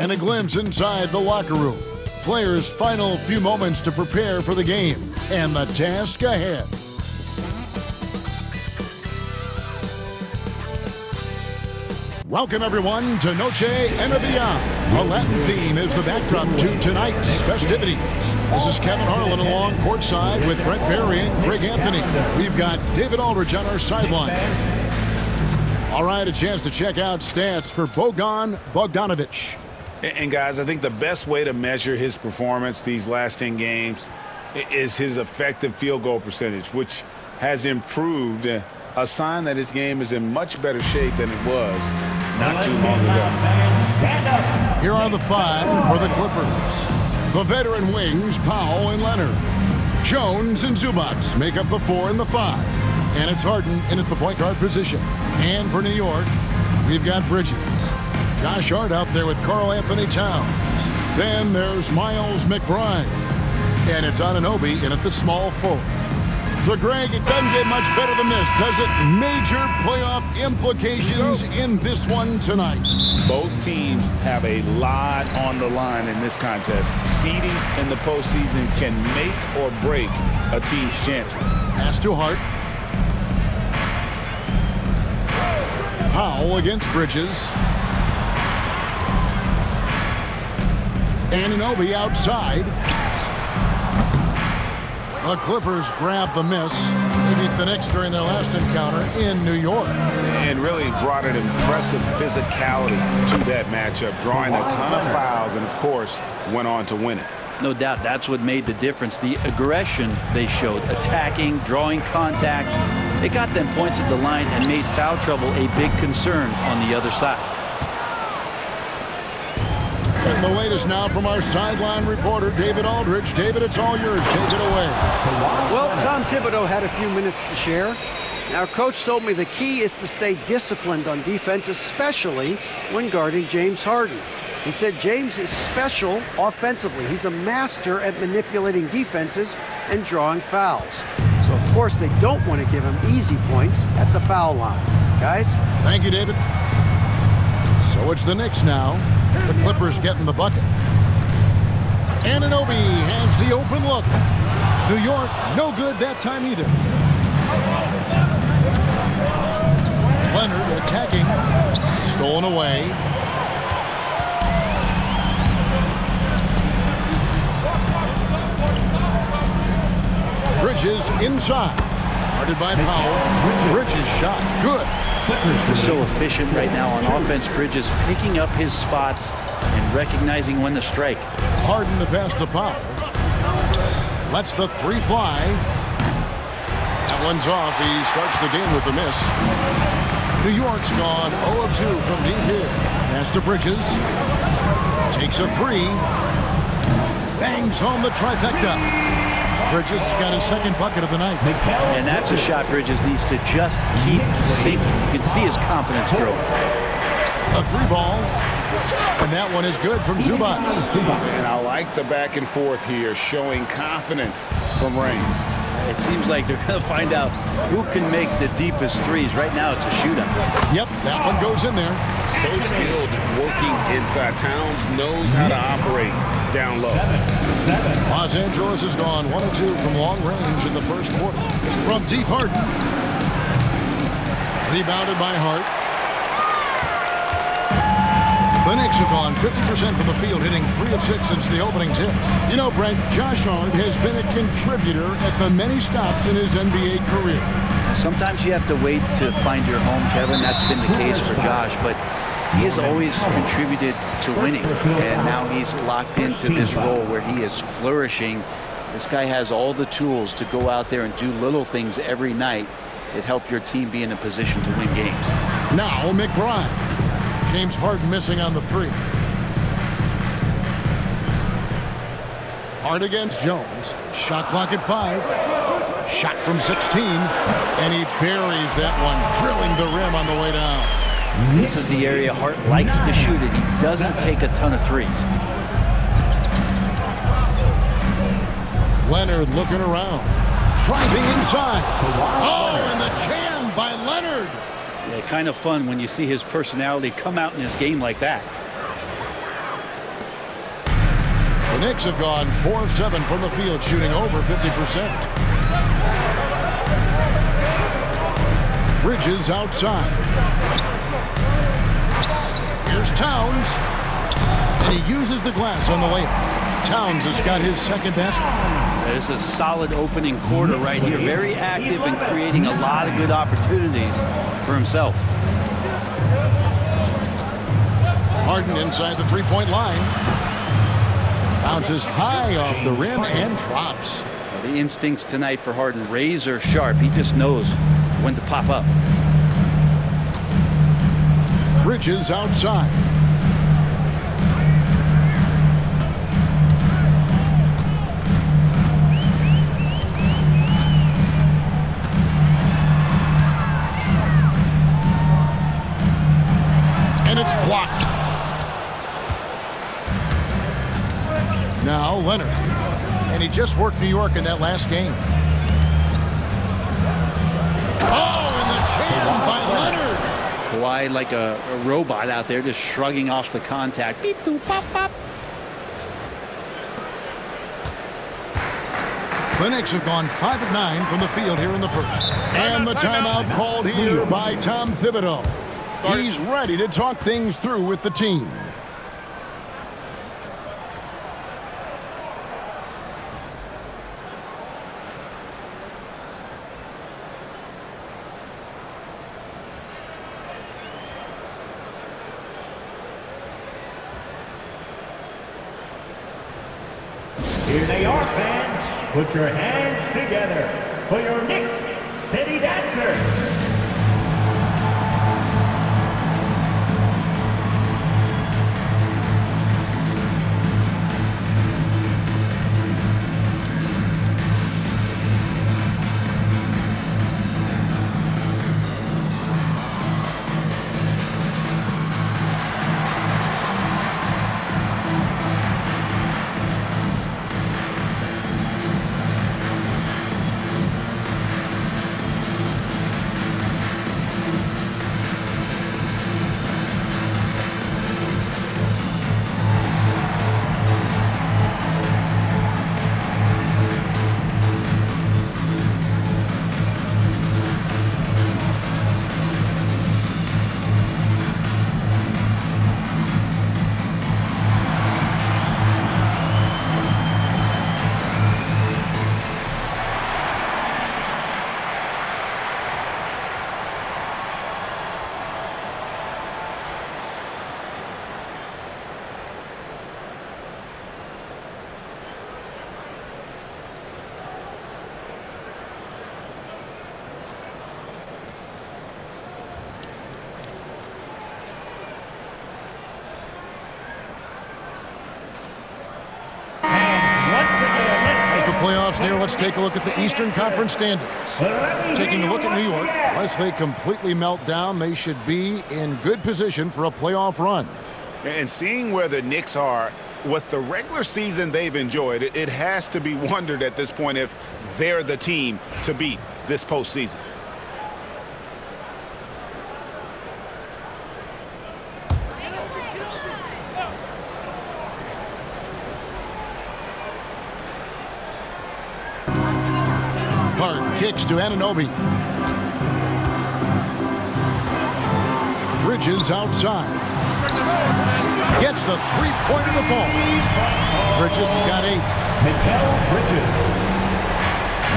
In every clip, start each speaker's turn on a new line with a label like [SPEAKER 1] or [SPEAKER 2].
[SPEAKER 1] And a glimpse inside the locker room. Players' final few moments to prepare for the game and the task ahead. Welcome, everyone, to Noche Enabia. A Latin theme is the backdrop to tonight's festivities. This is Kevin Harlan along courtside with Brent Barry and Greg Anthony. We've got David Aldridge on our sideline. All right, a chance to check out stats for Bojan Bogdanovic.
[SPEAKER 2] And guys, I think the best way to measure his performance these last 10 games is his effective field goal percentage, which has improved, a sign that his game is in much better shape than it was not too long ago.
[SPEAKER 1] Here are the five for the Clippers. The veteran wings, Powell and Leonard. Jones and Zubac make up the 4 and the 5. And it's Harden in at the point guard position. And for New York, we've got Bridges. Josh Hart out there with Karl Anthony Towns. Then there's Miles McBride. And it's Anunoby in at the small forward. So, Greg, it doesn't get much better than this, does it? Major playoff implications in this one tonight.
[SPEAKER 2] Both teams have a lot on the line in this contest. Seeding in the postseason can make or break a team's chances.
[SPEAKER 1] Pass to Hart. Powell against Bridges. Anunoby outside. The Clippers grab the miss. They beat the Knicks during their last encounter in New York.
[SPEAKER 2] And really brought an impressive physicality to that matchup, drawing a ton of fouls and, of course, went on to win it.
[SPEAKER 3] No doubt that's what made the difference. The aggression they showed, attacking, drawing contact. It got them points at the line and made foul trouble a big concern on the other side.
[SPEAKER 1] And the latest now from our sideline reporter, David Aldridge. David, it's all yours. Take it away.
[SPEAKER 4] Well, Tom Thibodeau had a few minutes to share. Our coach told me the key is to stay disciplined on defense, especially when guarding James Harden. He said James is special offensively. He's a master at manipulating defenses and drawing fouls. So, of course, they don't want to give him easy points at the foul line. Guys?
[SPEAKER 1] Thank you, David. So it's the Knicks now. The Clippers getting the bucket. Anunoby has the open look. New York, no good that time either. Leonard attacking. Stolen away. Bridges inside. Guarded by Powell. Bridges shot. Good.
[SPEAKER 3] He's so efficient right now on offense. Bridges picking up his spots and recognizing when to strike.
[SPEAKER 1] Harden the pass to Powell. Lets the three fly. That one's off. He starts the game with a miss. New York's gone 0 of 2 from deep here. Pass to Bridges. Takes a three. Bangs home the trifecta. Bridges got his second bucket of the night.
[SPEAKER 3] And that's a shot Bridges needs to just keep sinking. You can see his confidence grow.
[SPEAKER 1] A three ball. And that one is good from Zubac.
[SPEAKER 2] And I like the back and forth here, showing confidence from Rain.
[SPEAKER 3] It seems like they're going to find out who can make the deepest threes. Right now, it's a shootout.
[SPEAKER 1] Yep, that one goes in there.
[SPEAKER 2] So skilled working inside. Towns knows how to operate down low.
[SPEAKER 1] Los Angeles has gone 1 of 2 from long range in the first quarter. From deep, Harden. Rebounded by Hart. The Knicks have gone 50% from the field, hitting 3 of 6 since the opening tip. You know, Brent, Josh Hart has been a contributor at the many stops in his NBA career.
[SPEAKER 3] Sometimes you have to wait to find your home, Kevin. That's been the case for Josh, but he has always contributed to winning, and now he's locked into this role where he is flourishing. This guy has all the tools to go out there and do little things every night that help your team be in a position to win games.
[SPEAKER 1] Now McBride. James Harden missing on the three. Hart against Jones. Shot clock at 5. Shot from 16. And he buries that one, drilling the rim on the way down.
[SPEAKER 3] This is the area Hart likes to shoot it. He doesn't take a ton of threes.
[SPEAKER 1] Leonard looking around. Driving inside. Oh, and the jam by Leonard.
[SPEAKER 3] Yeah, kind of fun when you see his personality come out in his game like that.
[SPEAKER 1] The Knicks have gone 4 of 7 from the field, shooting over 50%. Bridges outside. Here's Towns. And he uses the glass on the layup. Towns has got his second basket.
[SPEAKER 3] It's a solid opening quarter right here. Very active and creating a lot of good opportunities for himself.
[SPEAKER 1] Harden inside the three-point line. Bounces high off the rim and drops.
[SPEAKER 3] The instincts tonight for Harden, razor sharp. He just knows when to pop up.
[SPEAKER 1] Bridges outside. And it's blocked. Now Leonard. And he just worked New York in that last game.
[SPEAKER 3] Kawhi like a robot out there, just shrugging off the contact. Beep, boop, pop, pop.
[SPEAKER 1] The Knicks have gone 5 of 9 from the field here in the first. And the timeout called here by Tom Thibodeau. He's ready to talk things through with the team.
[SPEAKER 5] Here they are, fans. Put your hands together for your Knicks City Dancers.
[SPEAKER 1] Playoffs near, let's take a look at the Eastern Conference standings. Taking a look at New York, unless they completely melt down, they should be in good position for a playoff run.
[SPEAKER 2] And seeing where the Knicks are with the regular season they've enjoyed, it has to be wondered at this point if they're the team to beat this postseason.
[SPEAKER 1] Kicks to Anunoby. Bridges outside. Gets the three-pointer to fall. Bridges got 8.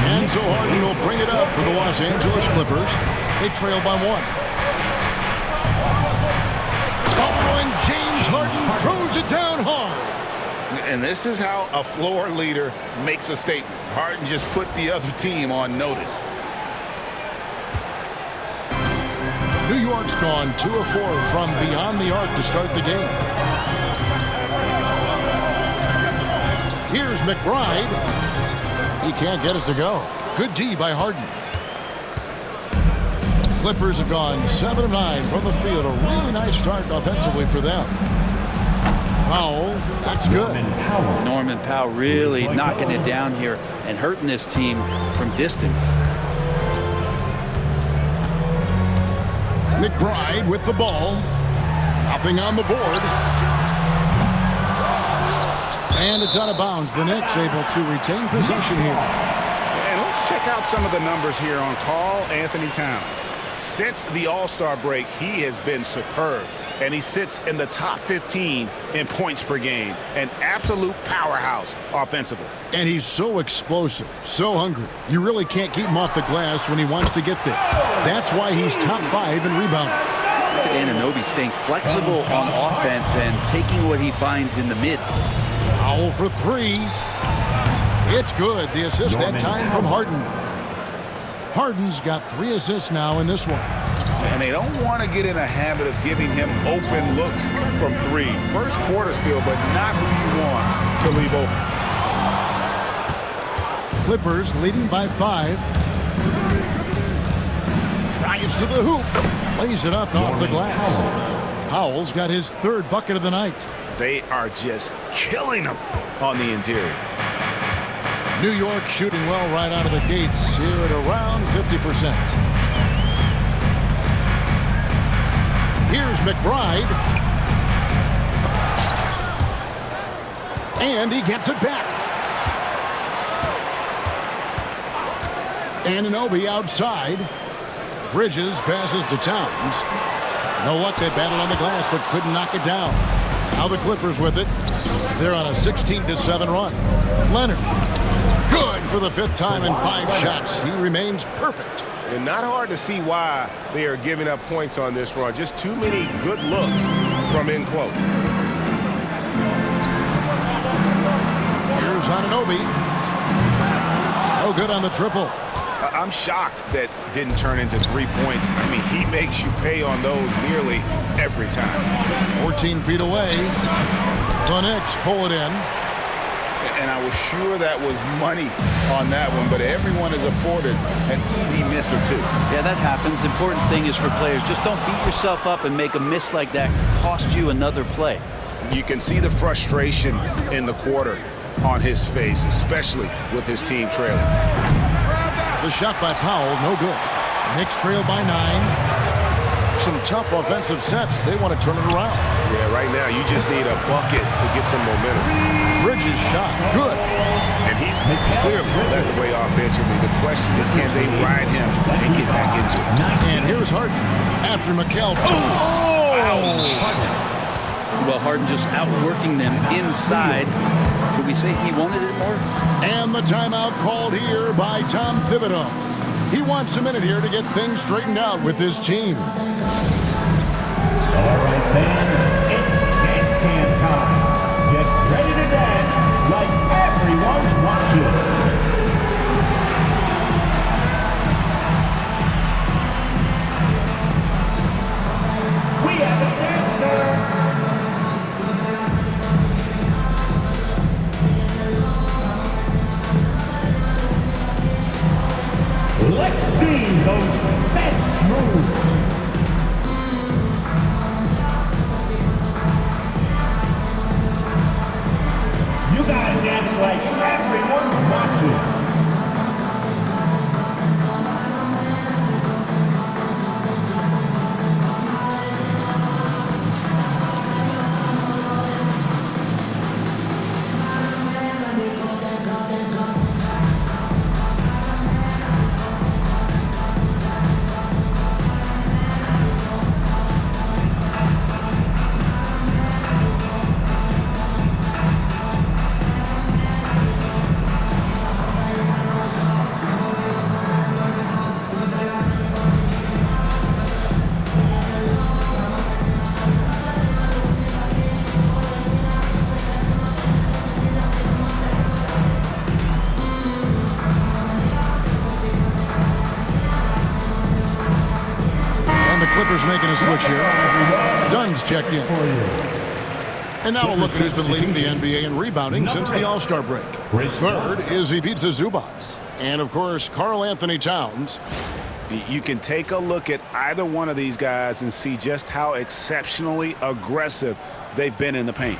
[SPEAKER 1] And so Harden will bring it up for the Los Angeles Clippers. They trail by 1. Oh, and James Harden throws it down hard.
[SPEAKER 2] And this is how a floor leader makes a statement. Harden just put the other team on notice.
[SPEAKER 1] New York's gone 2 of 4 from beyond the arc to start the game. Here's McBride. He can't get it to go. Good D by Harden. The Clippers have gone 7 of 9 from the field. A really nice start offensively for them. Powell, that's good.
[SPEAKER 3] Norman Powell really knocking it down here and hurting this team from distance.
[SPEAKER 1] McBride with the ball. Nothing on the board. And it's out of bounds. The Knicks able to retain possession here.
[SPEAKER 2] And let's check out some of the numbers here on Karl Anthony Towns. Since the All-Star break, he has been superb. And he sits in the top 15 in points per game. An absolute powerhouse offensively.
[SPEAKER 1] And he's so explosive, so hungry. You really can't keep him off the glass when he wants to get there. That's why he's top 5 in rebounding.
[SPEAKER 3] Look at Anunoby staying flexible on offense and taking what he finds in the mid.
[SPEAKER 1] Powell for 3. It's good. The assist that time from Harden. Harden's got 3 assists now in this one.
[SPEAKER 2] And they don't want to get in a habit of giving him open looks from 3. First quarter steal, but not who you want to leave open.
[SPEAKER 1] Clippers leading by 5. Drives to the hoop. Lays it up off the glass. Powell's got his 3rd bucket of the night.
[SPEAKER 2] They are just killing them on the interior.
[SPEAKER 1] New York shooting well right out of the gates here at around 50%. Here's McBride. And he gets it back. Anunoby outside. Bridges passes to Towns. No luck, they battled on the glass, but couldn't knock it down. Now the Clippers with it. They're on a 16-7 run. Leonard. Good for the 5th time in 5 shots. He remains perfect.
[SPEAKER 6] And not hard to see why they are giving up points on this run. Just too many good looks from in close.
[SPEAKER 1] Here's Anunoby. No good on the triple.
[SPEAKER 2] I'm shocked that didn't turn into 3 points. I mean, he makes you pay on those nearly every time.
[SPEAKER 1] 14 feet away. The Knicks pull it in.
[SPEAKER 2] And I was sure that was money on that one, but everyone is afforded an easy miss or two.
[SPEAKER 3] Yeah, that happens. Important thing is for players, just don't beat yourself up and make a miss like that cost you another play.
[SPEAKER 2] You can see the frustration in the quarter on his face, especially with his team trailing.
[SPEAKER 1] The shot by Powell, no good. Knicks trail by 9. Some tough offensive sets. They want to turn it around.
[SPEAKER 6] Yeah, right now you just need a bucket to get some momentum.
[SPEAKER 1] Bridges shot, good.
[SPEAKER 2] And he's clearly led the way offensively. The question is, can they ride him and get back into it?
[SPEAKER 1] And here's Harden after McHale.
[SPEAKER 3] Well, Harden just outworking them inside. Could we say he wanted it more?
[SPEAKER 1] And the timeout called here by Tom Thibodeau. He wants a minute here to get things straightened out with his team.
[SPEAKER 5] All right, fans, it's dance camp time. Get ready to dance like everyone's watching. We have a dancer. Let's see those best moves. You gotta dance like everyone's watching.
[SPEAKER 1] Clippers making a switch here. Dunn's checked in. And now we'll look at who's been leading the NBA in rebounding since the All-Star break. Third is Ivica Zubac. And, of course, Karl Anthony Towns.
[SPEAKER 2] You can take a look at either one of these guys and see just how exceptionally aggressive they've been in the paint.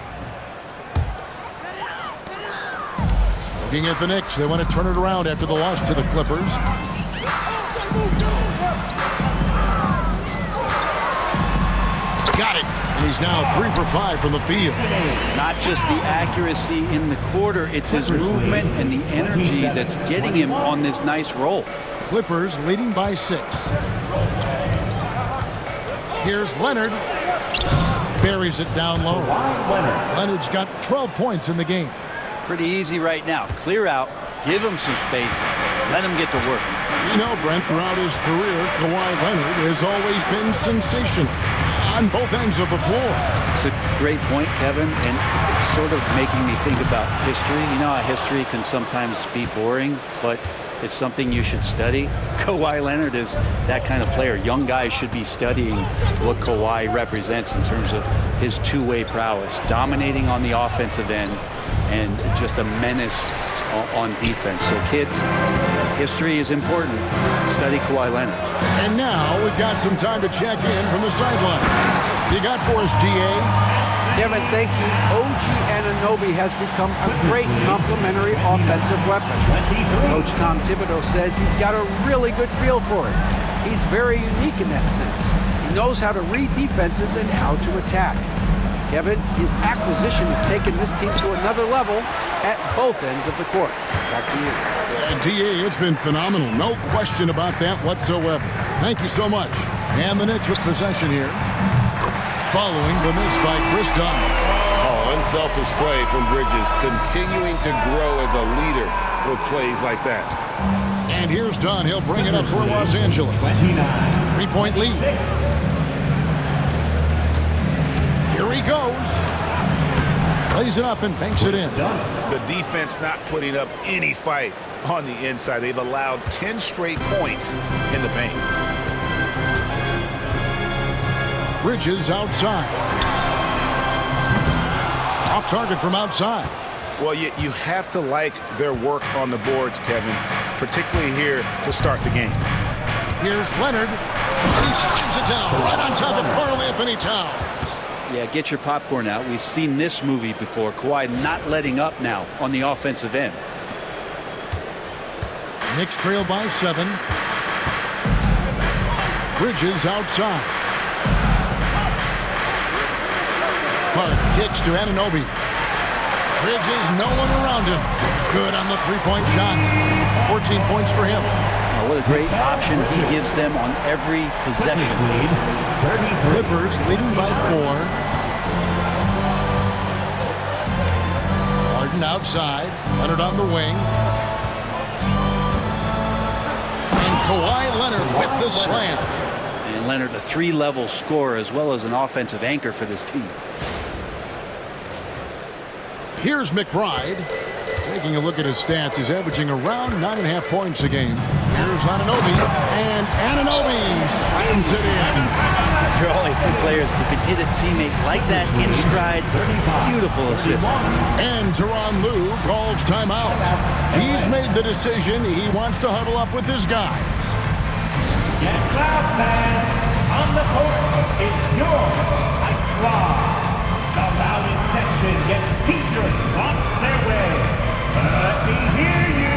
[SPEAKER 1] Looking at the Knicks, they want to turn it around after the loss to the Clippers. Got it. And he's now 3 for 5 from the field.
[SPEAKER 3] Not just the accuracy in the quarter, it's his movement and the energy that's getting him on this nice roll.
[SPEAKER 1] Clippers leading by 6. Here's Leonard. Buries it down low. Leonard's got 12 points in the game.
[SPEAKER 3] Pretty easy right now. Clear out, give him some space, let him get to work.
[SPEAKER 1] You know, Brent, throughout his career, Kawhi Leonard has always been sensational on both ends of the floor.
[SPEAKER 3] It's a great point, Kevin, and it's sort of making me think about history. You know how history can sometimes be boring, but it's something you should study. Kawhi Leonard is that kind of player. Young guys should be studying what Kawhi represents in terms of his two-way prowess, dominating on the offensive end, and just a menace on defense. So kids, history is important. Study Kawhi Leonard.
[SPEAKER 1] And now we've got some time to check in from the sidelines. You got for us, GA?
[SPEAKER 4] Kevin, thank you. OG Anunoby has become a great complementary offensive weapon. Coach Tom Thibodeau says he's got a really good feel for it. He's very unique in that sense. He knows how to read defenses and how to attack. Kevin, his acquisition has taken this team to another level at both ends of the court. Back to you.
[SPEAKER 1] DA, it's been phenomenal. No question about that whatsoever. Thank you so much. And the Knicks with possession here. Following the miss by Chris Dunn.
[SPEAKER 6] Oh, unselfish play from Bridges, continuing to grow as a leader with plays like that.
[SPEAKER 1] And here's Dunn. He'll bring it up for Los Angeles. 3-point lead. Here he goes. Plays it up and banks it in.
[SPEAKER 2] The defense not putting up any fight on the inside. They've allowed 10 straight points in the paint.
[SPEAKER 1] Bridges outside. Off target from outside.
[SPEAKER 2] Well, you have to like their work on the boards, Kevin, particularly here to start the game.
[SPEAKER 1] Here's Leonard. He slams it down right on top of Karl Anthony Towns.
[SPEAKER 3] Yeah, get your popcorn out. We've seen this movie before. Kawhi not letting up now on the offensive end.
[SPEAKER 1] Knicks trail by 7. Bridges outside. Clark kicks to Anunoby. Bridges, no one around him. Good on the three-point shot. 14 points for him.
[SPEAKER 3] What a great option he gives them on every possession.
[SPEAKER 1] Clippers leading by 4. Harden outside. Leonard on the wing. And Kawhi Leonard with the slam.
[SPEAKER 3] And Leonard, a 3-level scorer as well as an offensive anchor for this team.
[SPEAKER 1] Here's McBride. Taking a look at his stats, he's averaging around 9.5 points a game. Here's Anunoby, and Anunoby slams it in.
[SPEAKER 3] There are only 2 players who can hit a teammate like that in stride. Beautiful assist.
[SPEAKER 1] And Tyronn Lue calls timeout. He's made the decision. He wants to huddle up with his guys.
[SPEAKER 5] Get loud, fans. On the court is your Ice Squad. The loudest section gets t-shirts launched their way. Let me hear you.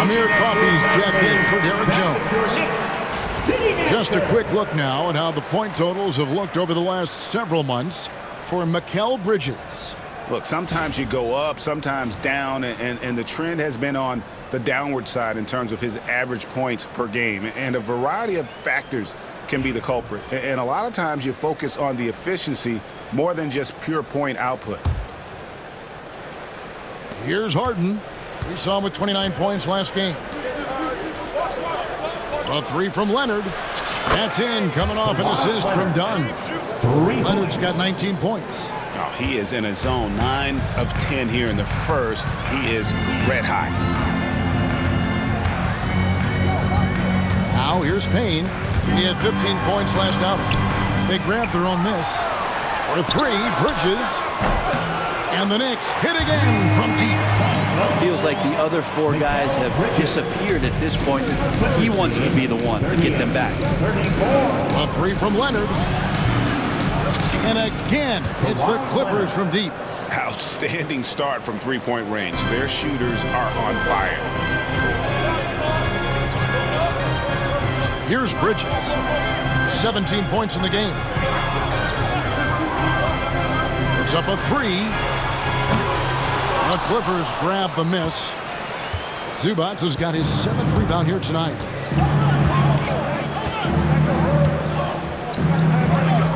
[SPEAKER 1] Amir Coffey's checked in for Derek Jones. Just a quick look now at how the point totals have looked over the last several months for Mikal Bridges.
[SPEAKER 2] Look, sometimes you go up, sometimes down, and the trend has been on the downward side in terms of his average points per game. And a variety of factors can be the culprit. And a lot of times you focus on the efficiency more than just pure point output.
[SPEAKER 1] Here's Harden. We saw him with 29 points last game. A 3 from Leonard. That's in, coming off an assist from Dunn. Leonard's got 19 points.
[SPEAKER 2] Oh, he is in a zone. 9 of 10 here in the first. He is red hot.
[SPEAKER 1] Now here's Payne. He had 15 points last outing. They grant their own miss. For 3, Bridges. And the Knicks hit again from deep.
[SPEAKER 3] It feels like the other 4 guys have disappeared at this point. He wants to be the one to get them back.
[SPEAKER 1] A 3 from Leonard. And again, it's the Clippers from deep.
[SPEAKER 2] Outstanding start from three-point range. Their shooters are on fire.
[SPEAKER 1] Here's Bridges. 17 points in the game. It's up a 3. The Clippers grab the miss. Zubac has got his 7th rebound here tonight.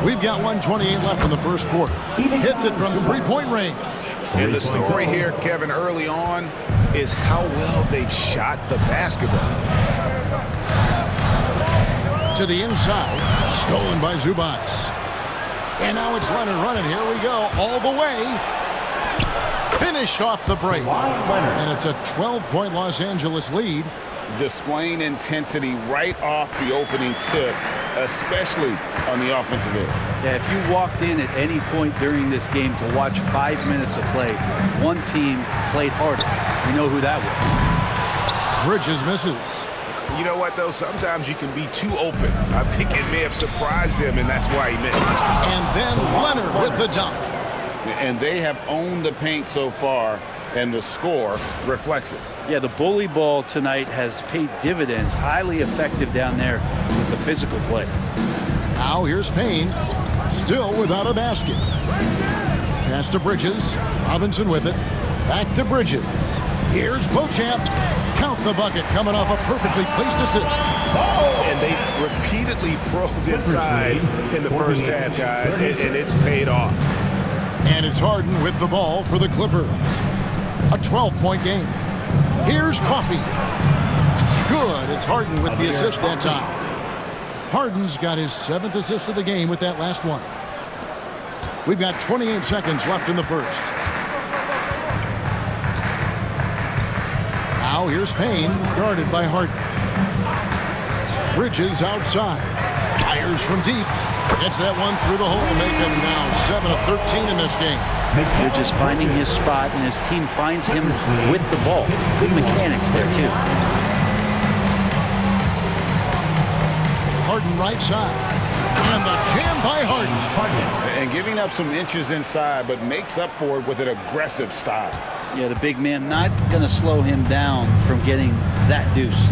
[SPEAKER 1] We've got 1:28 left in the first quarter. Hits it from three-point range.
[SPEAKER 6] And the story here, Kevin, early on is how well they've shot the basketball.
[SPEAKER 1] To the inside, stolen by Zubac. And now it's Leonard running. Here we go, all the way. Finished off the break. And it's a 12-point Los Angeles lead.
[SPEAKER 2] Displaying intensity right off the opening tip, especially on the offensive end.
[SPEAKER 3] Yeah, if you walked in at any point during this game to watch 5 minutes of play, one team played harder. We know who that was.
[SPEAKER 1] Bridges misses.
[SPEAKER 6] You know what, though? Sometimes you can be too open. I think it may have surprised him, and that's why he missed.
[SPEAKER 1] And then Leonard with the dunk.
[SPEAKER 2] And they have owned the paint so far, and the score reflects it.
[SPEAKER 3] Yeah, the bully ball tonight has paid dividends. Highly effective down there with the physical play.
[SPEAKER 1] Now here's Payne. Still without a basket. Pass to Bridges. Robinson with it. Back to Bridges. Here's Beauchamp. Count the bucket coming off a perfectly placed assist.
[SPEAKER 6] And they've repeatedly probed inside in the first half, guys, and it's paid off.
[SPEAKER 1] And it's Harden with the ball for the Clippers. A 12-point game. Here's Coffey. Good. It's Harden with the assist that time. Harden's got his 7th assist of the game with that last one. We've got 28 seconds left in the first. Now here's Payne, guarded by Harden. Bridges outside. Fires from deep. Gets that one through the hole, making now 7 of 13 in this game.
[SPEAKER 3] Bridges finding his spot, and his team finds him with the ball. Good mechanics there, too.
[SPEAKER 1] Harden right side. And the jam by Harden.
[SPEAKER 2] And giving up some inches inside, but makes up for it with an aggressive style.
[SPEAKER 3] Yeah, the big man not going to slow him down from getting that deuce.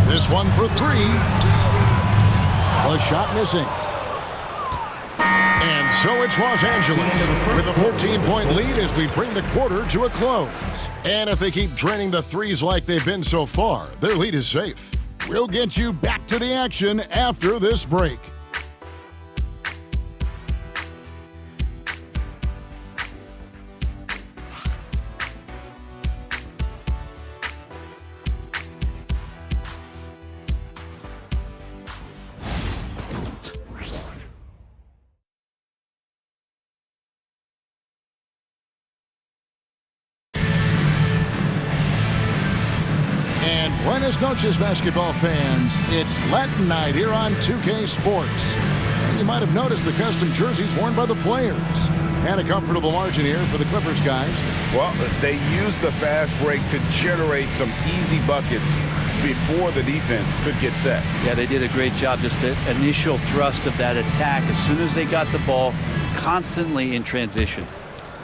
[SPEAKER 1] This one for 3. The shot missing. And so it's Los Angeles with a 14-point lead as we bring the quarter to a close. And if they keep draining the threes like they've been so far, their lead is safe. We'll get you back to the action after this break. Buenas noches, basketball fans. It's Latin night here on 2K Sports. And you might have noticed the custom jerseys worn by the players. And a comfortable margin here for the Clippers guys.
[SPEAKER 6] Well, they use the fast break to generate some easy buckets before the defense could get set.
[SPEAKER 3] Yeah, they did a great job. Just the initial thrust of that attack, as soon as they got the ball, constantly in transition.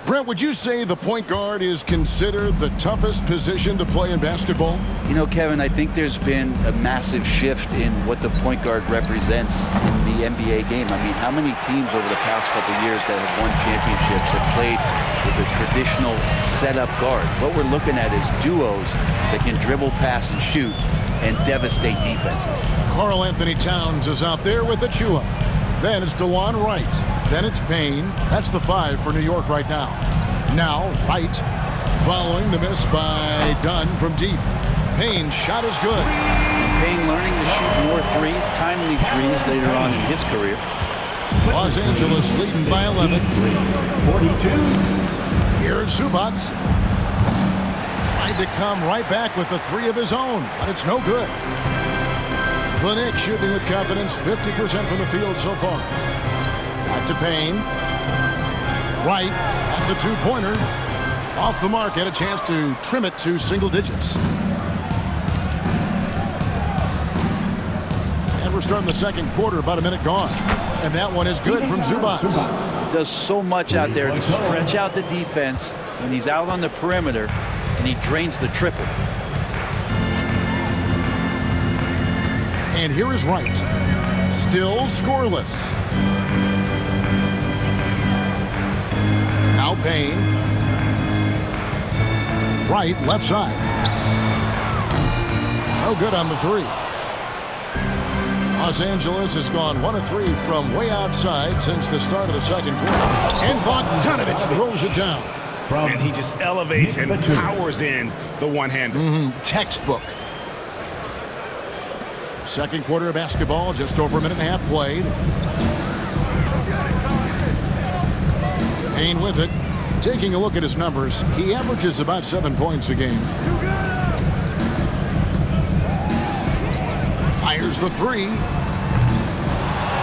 [SPEAKER 1] Brent, would you say the point guard is considered the toughest position to play in basketball?
[SPEAKER 3] You know, Kevin, I think there's been a massive shift in what the point guard represents in the NBA game. I mean, how many teams over the past couple of years that have won championships have played with a traditional setup guard? What we're looking at is duos that can dribble, pass, and shoot and devastate defenses.
[SPEAKER 1] Karl Anthony Towns is out there with Achua. Then it's DeJuan Wright. Then it's Payne. That's the 5 for New York right now. Now, Wright following the miss by Dunn from deep. Payne's shot is good.
[SPEAKER 3] Payne learning to shoot more threes, timely threes later on in his career.
[SPEAKER 1] Los Angeles leading by 11.
[SPEAKER 5] 42.
[SPEAKER 1] Here's Zubac. Tried to come right back with the 3 of his own, but it's no good. The Knicks shooting with confidence, 50% from the field so far. Back to Payne. Right, that's a 2-pointer. Off the mark, had a chance to trim it to single digits. And we're starting the second quarter, about a minute gone. And that one is good from Zubac.
[SPEAKER 3] Does so much out there to stretch out the defense when he's out on the perimeter, and he drains the triple.
[SPEAKER 1] And here is Wright. Still scoreless. Now Payne. Wright, left side. No good on the three. Los Angeles has gone 1 of 3 from way outside since the start of the second quarter. And Bogdanovich throws it down.
[SPEAKER 6] And he just elevates and powers in the one-hander.
[SPEAKER 1] Textbook. Second quarter of basketball, just over a minute and a half played. Payne with it. Taking a look at his numbers, he averages about 7 points a game. Fires the three.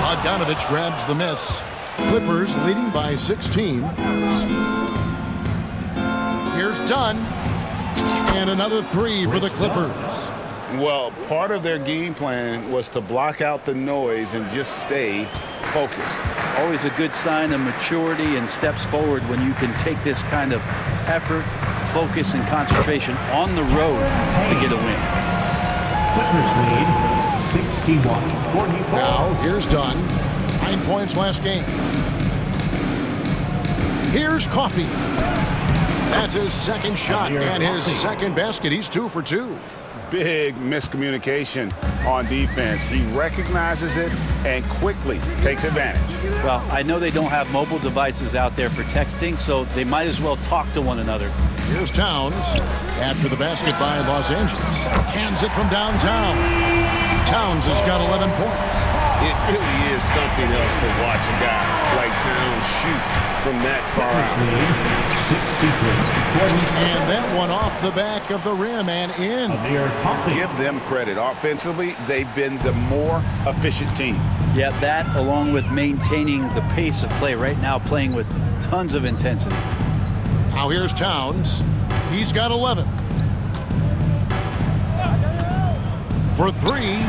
[SPEAKER 1] Bogdanovich grabs the miss. Clippers leading by 16. Here's Dunn. And another three for the Clippers.
[SPEAKER 2] Well, part of their game plan was to block out the noise and just stay focused.
[SPEAKER 3] Always a good sign of maturity and steps forward when you can take this kind of effort, focus, and concentration on the road to get a win.
[SPEAKER 5] Clippers lead 61-44.
[SPEAKER 1] Now, here's Dunn. 9 points last game. Here's Coffey. That's his second shot and his second basket. He's 2 for 2.
[SPEAKER 2] Big miscommunication on defense. He recognizes it and quickly takes advantage.
[SPEAKER 3] Well, I know they don't have mobile devices out there for texting, so they might as well talk to one another.
[SPEAKER 1] Here's Towns after the basket by Los Angeles. Cans it from downtown. Towns has got 11 points.
[SPEAKER 6] It really is something else to watch a guy like Towns shoot from that far out.
[SPEAKER 5] 63-44.
[SPEAKER 1] And that one off the back of the rim and in.
[SPEAKER 2] Give them credit. Offensively, they've been the more efficient team.
[SPEAKER 3] Yeah, that along with maintaining the pace of play right now, playing with tons of intensity.
[SPEAKER 1] Now here's Towns. He's got 11. For 3.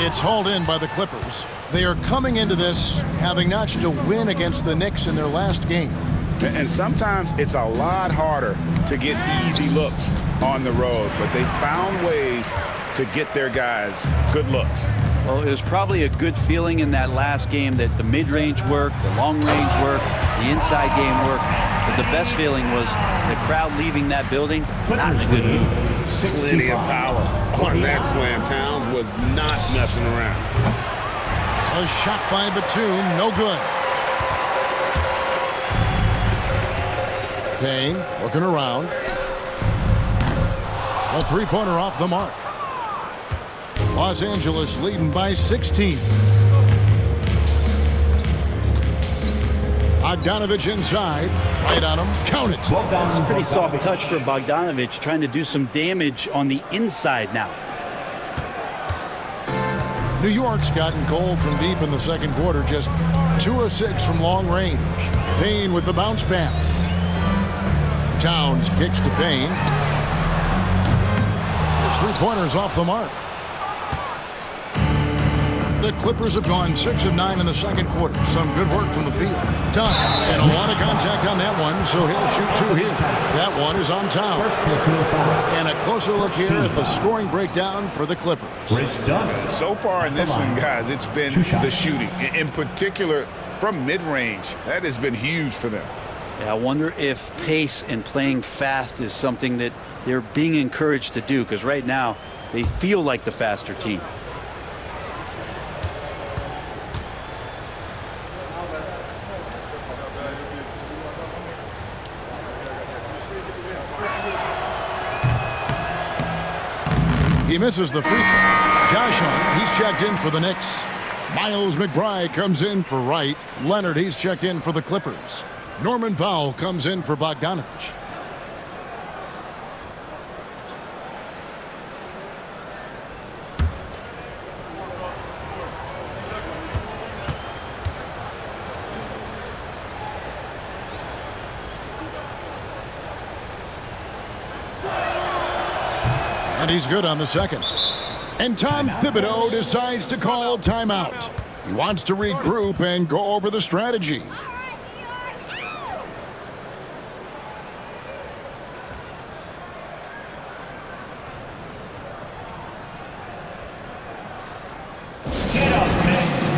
[SPEAKER 1] It's hauled in by the Clippers. They are coming into this having notched a win against the Knicks in their last game.
[SPEAKER 2] And sometimes it's a lot harder to get easy looks on the road, but they found ways to get their guys good looks.
[SPEAKER 3] Well, it was probably a good feeling in that last game that the mid-range worked, the long-range worked, the inside game worked. But the best feeling was the crowd leaving that building not in a good mood.
[SPEAKER 6] Plenty of power on that slam. Towns was not messing around.
[SPEAKER 1] A shot by Batum, no good. Payne looking around. A three-pointer off the mark. Los Angeles leading by 16. Bogdanovich inside. Right on him. Count it.
[SPEAKER 3] It's a pretty soft touch for Bogdanovich, trying to do some damage on the inside now.
[SPEAKER 1] New York's gotten cold from deep in the second quarter. Just 2 of 6 from long range. Payne with the bounce pass. Towns kicks to Payne. His three-pointers off the mark. The Clippers have gone 6 of 9 in the second quarter. Some good work from the field. Done. And a lot of contact on that one, so he'll shoot 2 here. That one is on Towns. And a closer look here at the scoring breakdown for the Clippers.
[SPEAKER 2] So far in this one, guys, it's been the shooting. In particular, from mid-range. That has been huge for them.
[SPEAKER 3] Yeah, I wonder if pace and playing fast is something that they're being encouraged to do, because right now they feel like the faster team.
[SPEAKER 1] He misses the free throw. Josh Hart, he's checked in for the Knicks. Miles McBride comes in for Wright. Leonard, he's checked in for the Clippers. Norman Powell comes in for Bogdanovich. And he's good on the second. And Tom Thibodeau decides to call timeout. He wants to regroup and go over the strategy.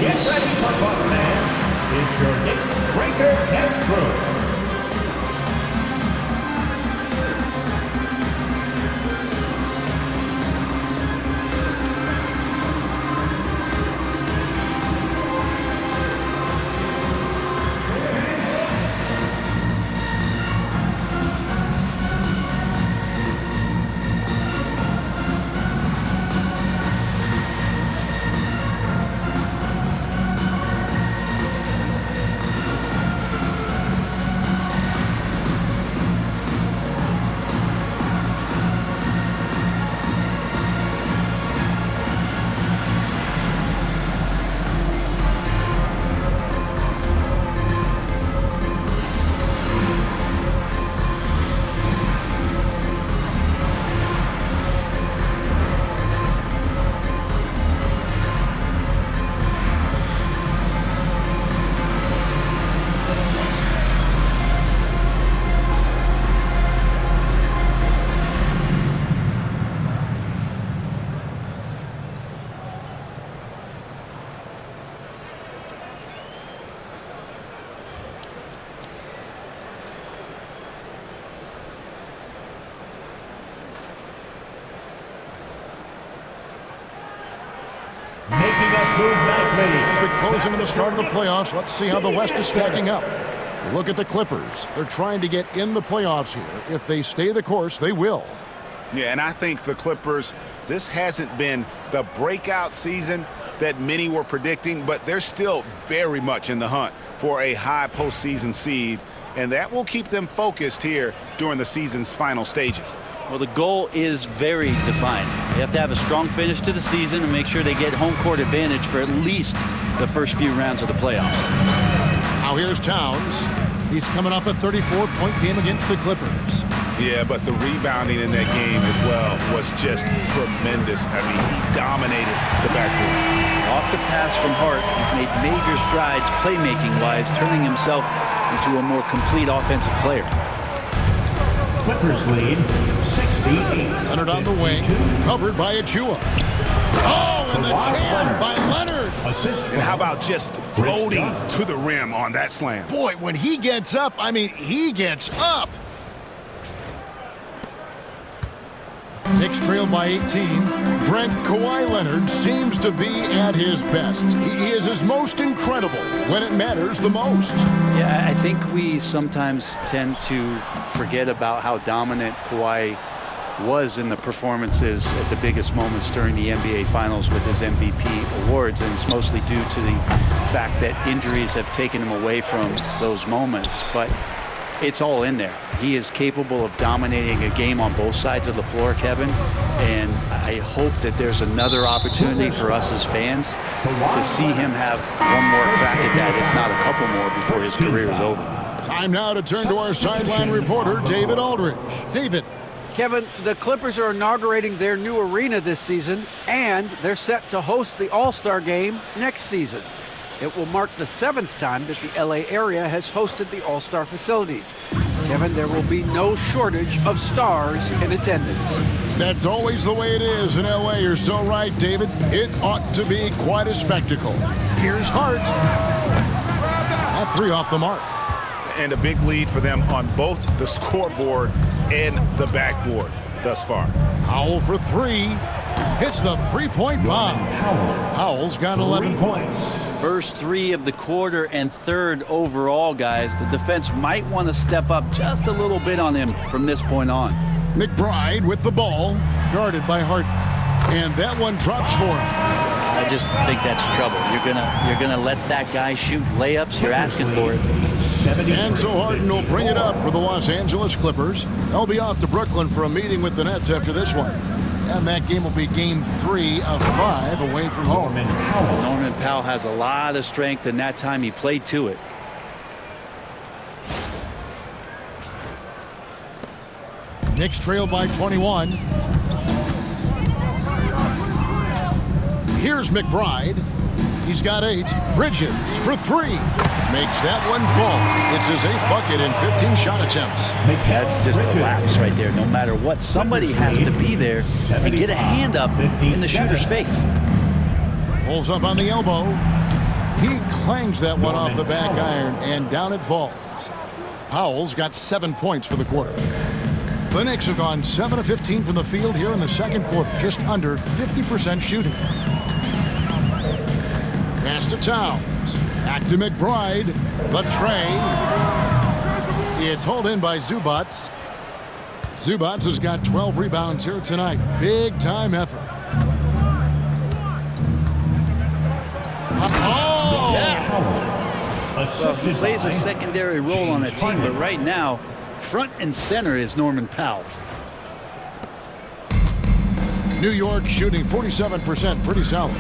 [SPEAKER 5] Get ready for fun, man. It's your Knicks breaker Deathstroke. Making us move nicely.
[SPEAKER 1] As we close into the start of the playoffs, let's see how the West is stacking up. Look at the Clippers. They're trying to get in the playoffs here. If they stay the course, they will.
[SPEAKER 2] Yeah, and I think the Clippers, this hasn't been the breakout season that many were predicting, but they're still very much in the hunt for a high postseason seed, and that will keep them focused here during the season's final stages.
[SPEAKER 3] Well, the goal is very defined. They have to have a strong finish to the season and make sure they get home court advantage for at least the first few rounds of the playoffs.
[SPEAKER 1] Now here's Towns. He's coming off a 34-point game against the Clippers.
[SPEAKER 2] Yeah, but the rebounding in that game as well was just tremendous. I mean, he dominated the backcourt.
[SPEAKER 3] Off the pass from Hart, he's made major strides playmaking-wise, turning himself into a more complete offensive player.
[SPEAKER 5] Clippers lead 68.
[SPEAKER 1] Leonard on the wing, covered by Achua. Oh, and the jam by Leonard.
[SPEAKER 5] Assist.
[SPEAKER 2] And how about just floating to the rim on that slam?
[SPEAKER 1] Boy, when he gets up, I mean, he gets up. Knicks trail by 18. Brent Kawhi Leonard seems to be at his best. He is his most incredible when it matters the most.
[SPEAKER 3] Yeah, I think we sometimes tend to forget about how dominant Kawhi was in the performances at the biggest moments during the NBA Finals with his MVP awards, and it's mostly due to the fact that injuries have taken him away from those moments. But it's all in there. He is capable of dominating a game on both sides of the floor, Kevin, and I hope that there's another opportunity for us as fans to see him have one more crack at that, if not a couple more, before his career is over.
[SPEAKER 1] Time now to turn to our sideline reporter, David Aldridge. David.
[SPEAKER 4] Kevin, the Clippers are inaugurating their new arena this season, and they're set to host the All-Star Game next season. It will mark the 7th time that the LA area has hosted the All-Star facilities. Kevin, there will be no shortage of stars in attendance.
[SPEAKER 1] That's always the way it is in LA. You're so right, David. It ought to be quite a spectacle. Here's Hart. That three off the mark.
[SPEAKER 2] And a big lead for them on both the scoreboard and the backboard thus far.
[SPEAKER 1] Howell for three. Hits the three-point bomb. Howell's got 11 points.
[SPEAKER 3] First three of the quarter and third overall, guys. The defense might want to step up just a little bit on him from this point on.
[SPEAKER 1] McBride with the ball, guarded by Hart. And that one drops for him.
[SPEAKER 3] I just think that's trouble. You're gonna let that guy shoot layups. You're asking for it.
[SPEAKER 1] And so Harden will bring it up for the Los Angeles Clippers. They'll be off to Brooklyn for a meeting with the Nets after this one. And that game will be game 3 of 5 away from home.
[SPEAKER 3] Norman Powell has a lot of strength, and that time he played to it.
[SPEAKER 1] Knicks trail by 21. Here's McBride. He's got 8. Bridges for 3. Makes that one fall. It's his 8th bucket in 15 shot attempts.
[SPEAKER 3] That's just a lapse right there. No matter what, somebody has to be there and get a hand up in the shooter's face.
[SPEAKER 1] Pulls up on the elbow. He clangs that one off the back iron, and down it falls. Powell's got 7 points for the quarter. The Knicks have gone 7 of 15 from the field here in the second quarter, just under 50% shooting. Pass to Towns. Back to McBride. The tray. It's hauled in by Zubats. Zubats has got 12 rebounds here tonight. Big time effort. Oh!
[SPEAKER 3] Well, he plays a secondary role on a team, but right now, front and center is Norman Powell.
[SPEAKER 1] New York shooting 47%, pretty solid.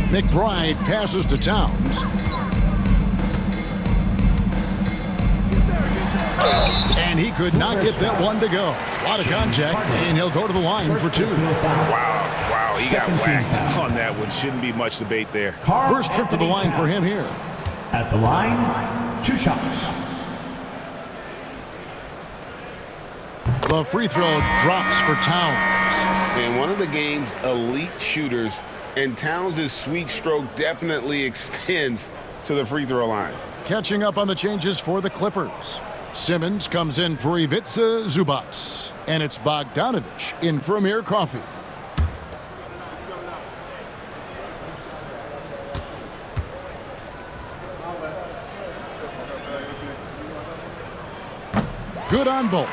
[SPEAKER 1] McBride passes to Towns. And he could not get that one to go. A lot of contact, and he'll go to the line for 2.
[SPEAKER 2] Wow, he got whacked on that one. Shouldn't be much debate there.
[SPEAKER 1] First trip to the line for him here.
[SPEAKER 5] At the line, 2 shots.
[SPEAKER 1] The free throw drops for Towns.
[SPEAKER 2] And one of the game's elite shooters, and Towns' sweet stroke definitely extends to the free throw line.
[SPEAKER 1] Catching up on the changes for the Clippers. Simmons comes in for Ivica Zubats. And it's Bogdanovich in for Amir Coffey. Good on both.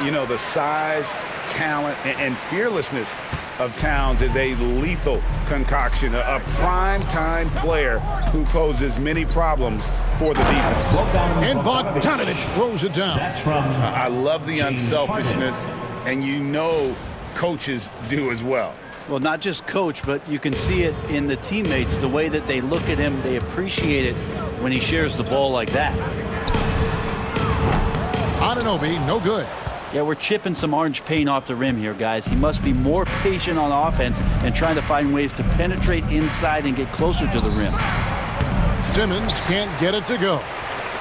[SPEAKER 2] You know, the size, talent, and fearlessness of Towns is a lethal concoction, a prime-time player who poses many problems for the defense.
[SPEAKER 1] And Bogdanovich throws it down.
[SPEAKER 5] That's from
[SPEAKER 2] I love the unselfishness, and you know coaches do as well.
[SPEAKER 3] Well, not just coach, but you can see it in the teammates, the way that they look at him. They appreciate it when he shares the ball like that.
[SPEAKER 1] Anunoby, no good.
[SPEAKER 3] Yeah, we're chipping some orange paint off the rim here, guys. He must be more patient on offense and trying to find ways to penetrate inside and get closer to the rim.
[SPEAKER 1] Simmons can't get it to go.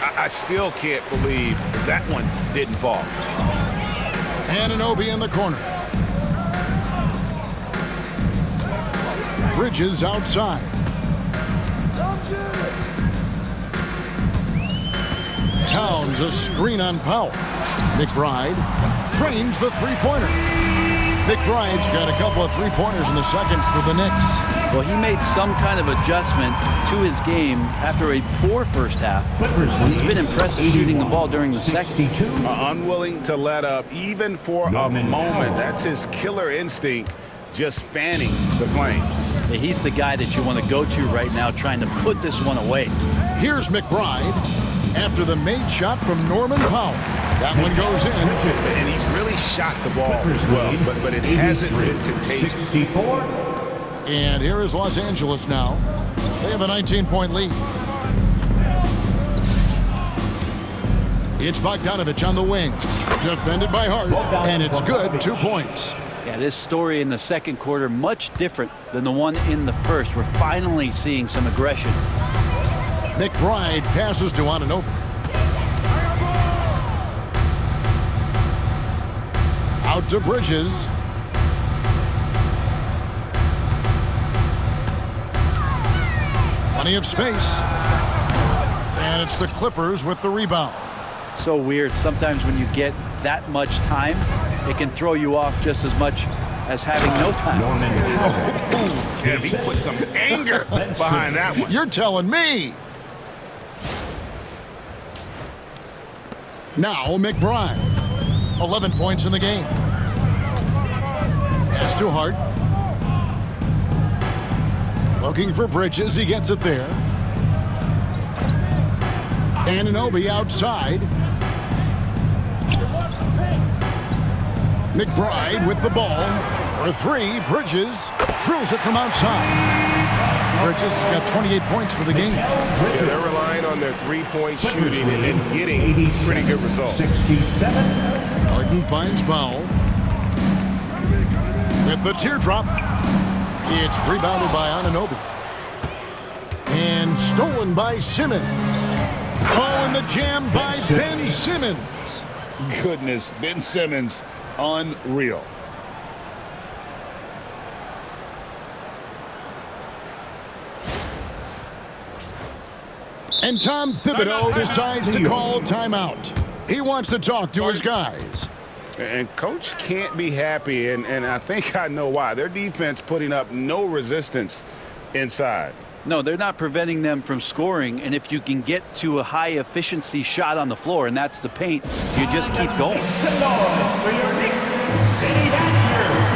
[SPEAKER 2] I still can't believe that one didn't fall.
[SPEAKER 1] Anunoby in the corner. Bridges outside. Towns a screen on Powell. McBride trains the three-pointer. McBride's got a couple of three-pointers in the second for the Knicks.
[SPEAKER 3] Well, he made some kind of adjustment to his game after a poor first half. He's been impressive shooting the ball during the second.
[SPEAKER 2] Unwilling to let up even for a moment. That's his killer instinct, just fanning the flames.
[SPEAKER 3] Yeah, he's the guy that you want to go to right now trying to put this one away.
[SPEAKER 1] Here's McBride after the made shot from Norman Powell. That one goes in.
[SPEAKER 2] And he's really shot the ball as well, but it hasn't been contagious.
[SPEAKER 5] 64.
[SPEAKER 1] And here is Los Angeles now. They have a 19-point lead. It's Bogdanovich on the wing. Defended by Hart, and it's good, 2 points.
[SPEAKER 3] Yeah, this story in the second quarter, much different than the one in the first. We're finally seeing some aggression.
[SPEAKER 1] McBride passes to Anunoby. Out to Bridges. Plenty of space. And it's the Clippers with the rebound.
[SPEAKER 3] So weird. Sometimes when you get that much time, it can throw you off just as much as having no time.
[SPEAKER 2] Yeah, he put some anger behind that one.
[SPEAKER 1] You're telling me. Now McBride. 11 points in the game. Pass to Hart. Looking for Bridges. He gets it there. Anunoby outside. McBride with the ball. For 3, Bridges drills it from outside. Bridges got 28 points for the game.
[SPEAKER 6] Yeah, they're relying on their three-point shooting and getting pretty good results.
[SPEAKER 5] 67.
[SPEAKER 1] Harden finds Powell. With the teardrop. It's rebounded by Anunoby. And stolen by Simmons. Oh, and the jam by Ben Simmons.
[SPEAKER 2] Goodness, Ben Simmons, unreal.
[SPEAKER 1] And Tom Thibodeau decides to call timeout. He wants to talk to his guys.
[SPEAKER 2] And Coach can't be happy, and I think I know why. Their defense putting up no resistance inside.
[SPEAKER 3] No, they're not preventing them from scoring, and if you can get to a high-efficiency shot on the floor, and that's the paint, you just keep going.
[SPEAKER 5] For your Knicks City Dancers.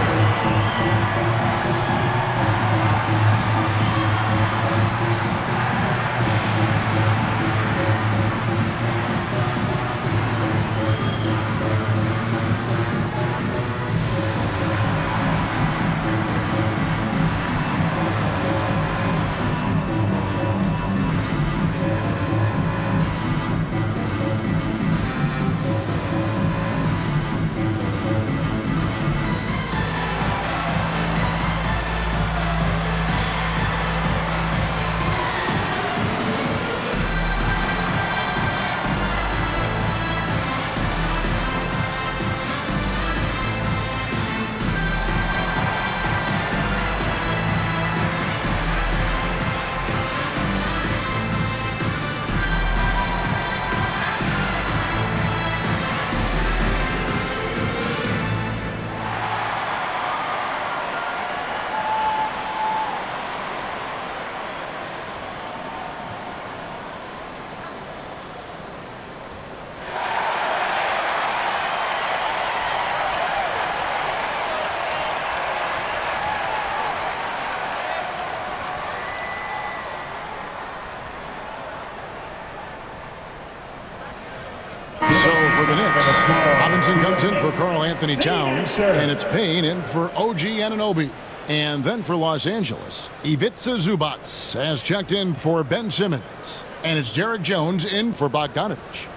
[SPEAKER 1] So for the Knicks, Robinson comes in for Karl Anthony Towns, and it's Payne in for OG Anunoby. And then for Los Angeles, Ivica Zubac has checked in for Ben Simmons. And it's Derek Jones in for Bogdanovich.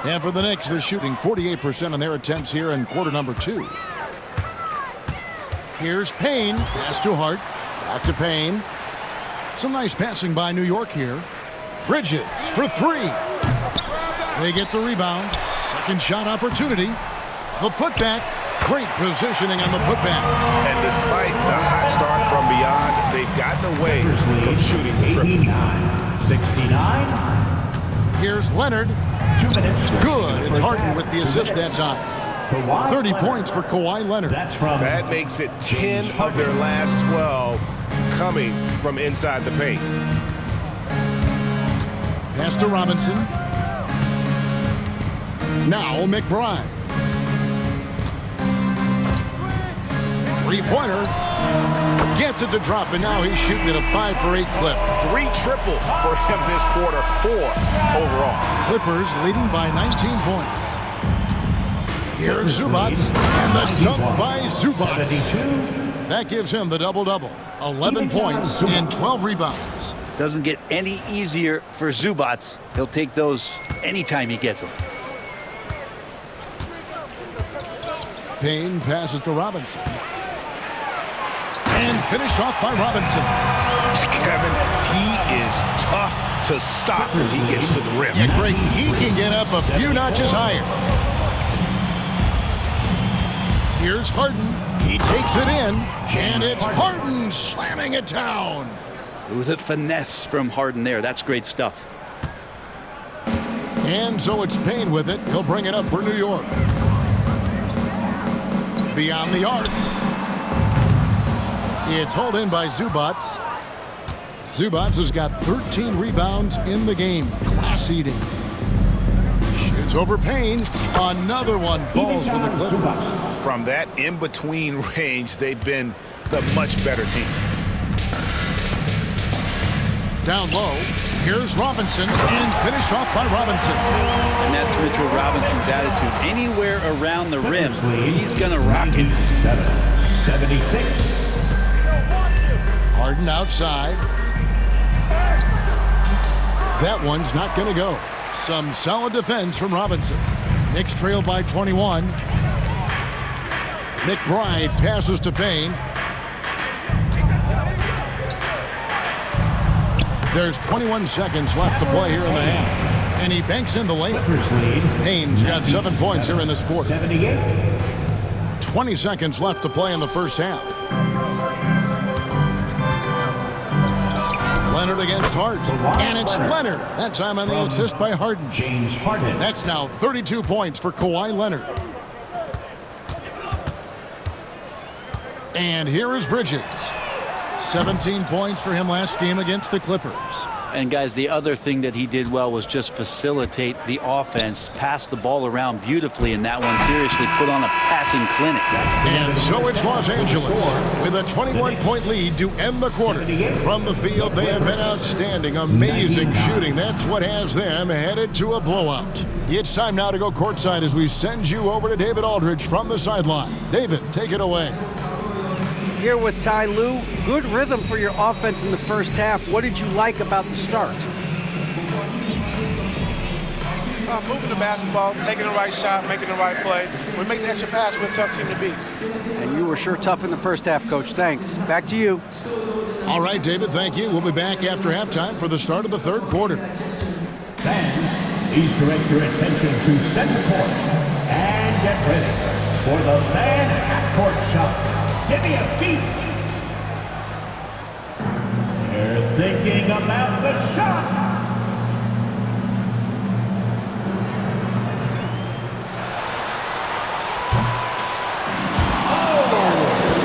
[SPEAKER 1] And for the Knicks, they're shooting 48% on their attempts here in quarter number 2. Here's Payne. Pass to Hart. Back to Payne. Some nice passing by New York here. Bridges for 3. They get the rebound. Second shot opportunity. The putback. Great positioning on the putback.
[SPEAKER 6] And despite the hot start from beyond, they've gotten away from shooting the triple.
[SPEAKER 5] 69.
[SPEAKER 1] Here's Leonard.
[SPEAKER 5] 2 minutes.
[SPEAKER 1] Good. It's Harden with the assist that time. 30 points for Kawhi Leonard.
[SPEAKER 6] That makes it 10 of their last 12 coming from inside the paint.
[SPEAKER 1] Pass to Robinson. Now McBride. Three-pointer. Gets it to drop, and now he's shooting at a 5 for 8 clip.
[SPEAKER 6] 3 triples for him this quarter, 4 overall.
[SPEAKER 1] Clippers leading by 19 points. Here's Zubac, and the dunk by Zubac. That gives him the double-double. 11 points and 12 rebounds.
[SPEAKER 3] Doesn't get any easier for Zubac. He'll take those anytime he gets them.
[SPEAKER 1] Payne passes to Robinson. And finished off by Robinson.
[SPEAKER 6] Kevin, he is tough to stop when he gets to the rim.
[SPEAKER 1] Yeah, Greg, he can get up a few notches higher. Here's Harden. He takes it in, and it's Harden slamming it down.
[SPEAKER 3] With a finesse from Harden there. That's great stuff.
[SPEAKER 1] And so it's Payne with it. He'll bring it up for New York. Beyond the arc. It's hauled in by Zubac. Zubac has got 13 rebounds in the game. Class-eating. Shoots over Payne. Another one falls for the Clippers.
[SPEAKER 6] From that in-between range, they've been the much better team.
[SPEAKER 1] Down low. Here's Robinson, and finished off by Robinson.
[SPEAKER 3] And that's Mitchell Robinson's attitude. Anywhere around the rim, he's going to rock it.
[SPEAKER 5] 76.
[SPEAKER 1] Harden outside. That one's not going to go. Some solid defense from Robinson. Knicks trail by 21. McBride passes to Payne. There's 21 seconds left to play here in the half. And he banks in the lane.
[SPEAKER 5] Clippers lead.
[SPEAKER 1] Haynes got 7 points here in this quarter.
[SPEAKER 5] 78.
[SPEAKER 1] 20 seconds left to play in the first half. Leonard against Hart. And it's Leonard. That time on the assist by Harden.
[SPEAKER 5] James Harden.
[SPEAKER 1] That's now 32 points for Kawhi Leonard. And here is Bridges. 17 points for him last game against the Clippers.
[SPEAKER 3] And guys, the other thing that he did well was just facilitate the offense, pass the ball around beautifully in that one. Seriously, put on a passing clinic.
[SPEAKER 1] And so it's Los Angeles with a 21-point lead to end the quarter. From the field, they have been outstanding, amazing shooting. That's what has them headed to a blowout. It's time now to go courtside as we send you over to David Aldridge from the sideline. David, take it away.
[SPEAKER 4] Here with Ty Lue. Good rhythm for your offense in the first half. What did you like about the start?
[SPEAKER 7] Moving the basketball, taking the right shot, making the right play. We make the extra pass, we're a tough team to beat.
[SPEAKER 4] And you were sure tough in the first half, Coach. Thanks. Back to you.
[SPEAKER 1] All right, David, thank you. We'll be back after halftime for the start of the third quarter.
[SPEAKER 5] Fans, please direct your attention to center court and get ready for the fan half-court shot. Give me a beat. You're thinking about the shot.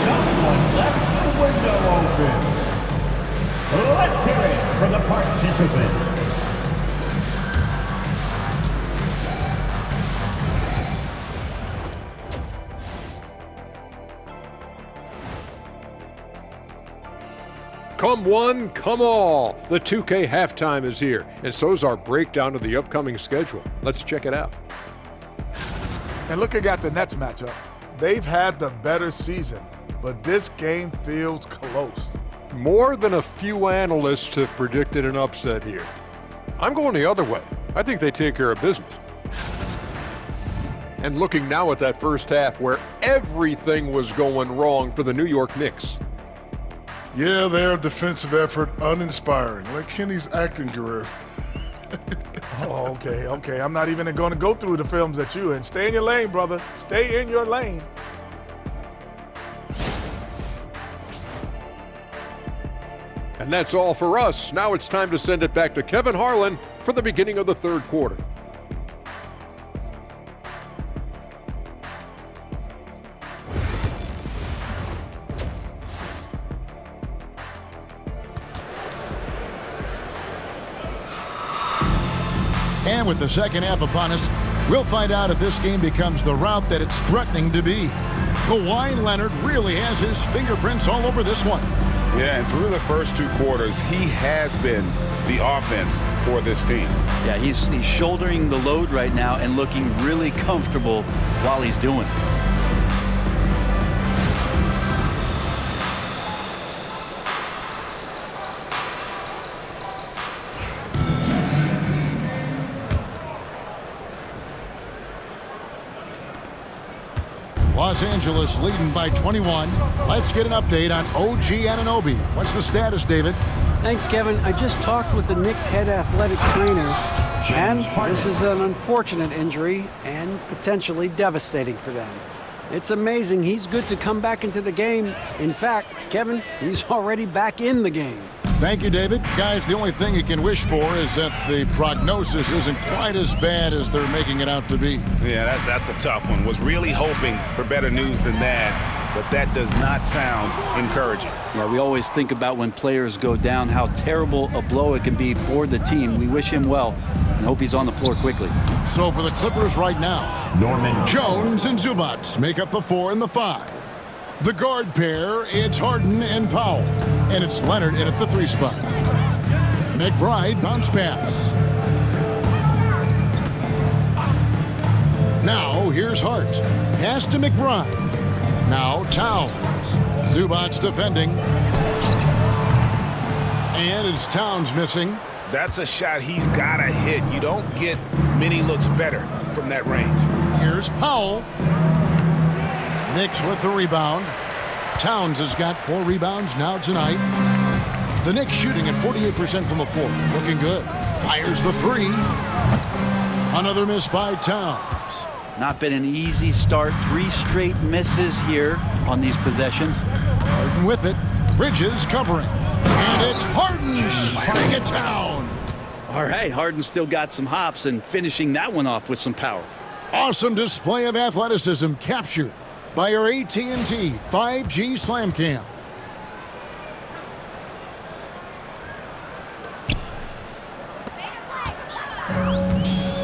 [SPEAKER 5] Someone left the window open. Let's hear it for the participants.
[SPEAKER 8] Come one, come all. The 2K halftime is here, and so's our breakdown of the upcoming schedule. Let's check it out.
[SPEAKER 9] And looking at the Nets matchup, they've had the better season, but this game feels close.
[SPEAKER 8] More than a few analysts have predicted an upset here. I'm going the other way. I think they take care of business. And looking now at that first half where everything was going wrong for the New York Knicks.
[SPEAKER 9] Yeah, their defensive effort uninspiring, like Kenny's acting career. Okay. I'm not even going to go through the films that you in. Stay in your lane, brother. Stay in your lane.
[SPEAKER 8] And that's all for us. Now it's time to send it back to Kevin Harlan for the beginning of the third quarter.
[SPEAKER 1] And with the second half upon us, we'll find out if this game becomes the rout that it's threatening to be. Kawhi Leonard really has his fingerprints all over this one.
[SPEAKER 2] Yeah, and through the first two quarters, he has been the offense for this team.
[SPEAKER 3] Yeah, he's shouldering the load right now and looking really comfortable while he's doing it.
[SPEAKER 1] Los Angeles leading by 21. Let's get an update on OG Anunoby. What's the status, David?
[SPEAKER 4] Thanks, Kevin. I just talked with the Knicks head athletic trainer, and this is an unfortunate injury and potentially devastating for them. It's amazing he's good to come back into the game. In fact, Kevin, he's already back in the game.
[SPEAKER 1] Thank you, David. Guys, the only thing you can wish for is that the prognosis isn't quite as bad as they're making it out to be.
[SPEAKER 2] Yeah, that's a tough one. Was really hoping for better news than that, but that does not sound encouraging.
[SPEAKER 3] Yeah, we always think about when players go down, how terrible a blow it can be for the team. We wish him well and hope he's on the floor quickly.
[SPEAKER 1] So for the Clippers right now,
[SPEAKER 5] Norman
[SPEAKER 1] Jones and Zubac make up the 4 and the 5. The guard pair, it's Harden and Powell. And it's Leonard in at the 3 spot. McBride bounce pass. Now here's Hart. Pass to McBride. Now Towns. Zubac defending. And it's Towns missing.
[SPEAKER 2] That's a shot he's got to hit. You don't get many looks better from that range.
[SPEAKER 1] Here's Powell. Knicks with the rebound. Towns has got 4 rebounds now tonight. The Knicks shooting at 48% from the floor. Looking good. Fires the three. Another miss by Towns.
[SPEAKER 3] Not been an easy start. 3 straight misses here on these possessions.
[SPEAKER 1] Harden with it. Bridges covering. And it's Harden sliding it down.
[SPEAKER 3] All right, Harden still got some hops and finishing that one off with some power.
[SPEAKER 1] Awesome display of athleticism captured by our AT&T 5G Slam Cam.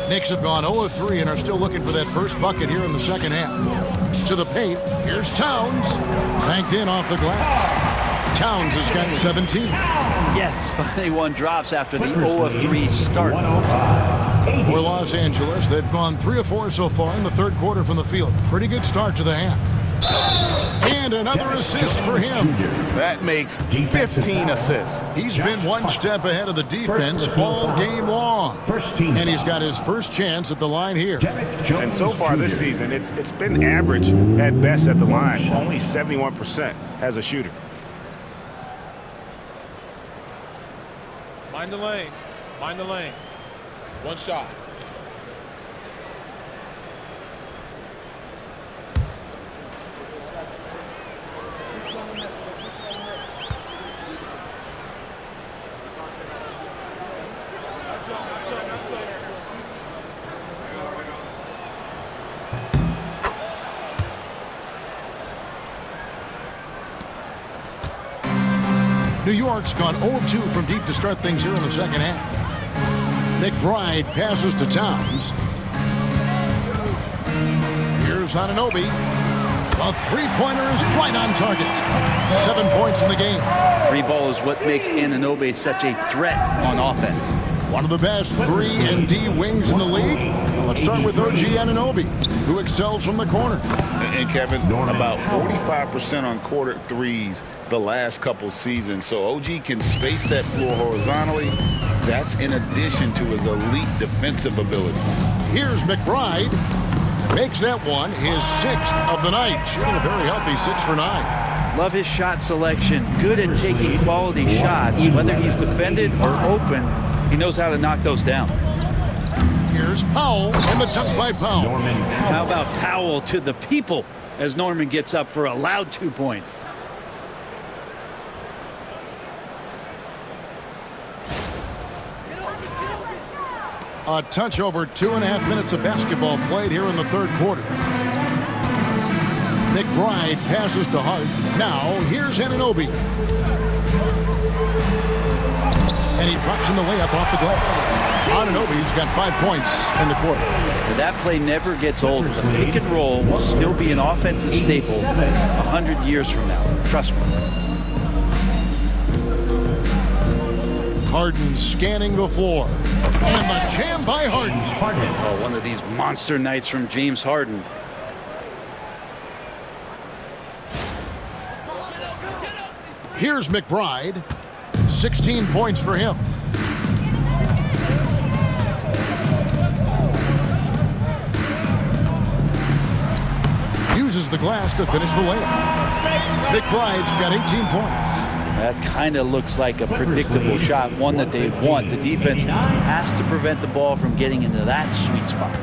[SPEAKER 1] Knicks have gone 0 of 3 and are still looking for that first bucket here in the second half. To the paint, here's Towns. Banked in off the glass. Towns has got 17.
[SPEAKER 3] Yes, finally one drops after the 0 of 3 start.
[SPEAKER 1] For Los Angeles, they've gone 3 of 4 so far in the third quarter from the field. Pretty good start to the half. And another assist for him.
[SPEAKER 6] That makes 15 assists.
[SPEAKER 1] He's been one step ahead of the defense all game long. And he's got his first chance at the line here.
[SPEAKER 6] And so far this season, it's been average at best at the line. Only 71% as a shooter.
[SPEAKER 10] Mind the lanes. Mind the lanes. One shot.
[SPEAKER 1] New York's gone 0 of 2 from deep to start things here in the second half. McBride passes to Towns. Here's Anunoby. A three-pointer is right on target. 7 points in the game.
[SPEAKER 3] 3 ball is what makes Anunoby such a threat on offense.
[SPEAKER 1] One of the best 3 and D wings in the league. Let's start with OG Anunoby, who excels from the corner.
[SPEAKER 2] And Kevin, about 45% on quarter threes the last couple seasons. So OG can space that floor horizontally. That's in addition to his elite defensive ability.
[SPEAKER 1] Here's McBride. Makes that one his 6th of the night. Shooting a very healthy 6 for 9.
[SPEAKER 3] Love his shot selection. Good at taking quality shots. Whether he's defended or open, he knows how to knock those down.
[SPEAKER 1] Here's Powell and the dunk by Powell.
[SPEAKER 3] How about Powell to the people as Norman gets up for a loud 2 points.
[SPEAKER 1] A touch over 2.5 minutes of basketball played here in the third quarter. McBride passes to Hart. Now here's Anunoby. And he drops in the layup off the glass. Anunoby's got 5 points in the quarter.
[SPEAKER 3] That play never gets old. The pick and roll will still be an offensive staple 100 years from now. Trust me.
[SPEAKER 1] Harden scanning the floor. And the jam by Harden.
[SPEAKER 3] Oh, one of these monster nights from James Harden.
[SPEAKER 1] Here's McBride. 16 points for him. Uses the glass to finish the layup. McBride's got 18 points.
[SPEAKER 3] That kind of looks like a predictable shot, one that they've won. The defense has to prevent the ball from getting into that sweet spot.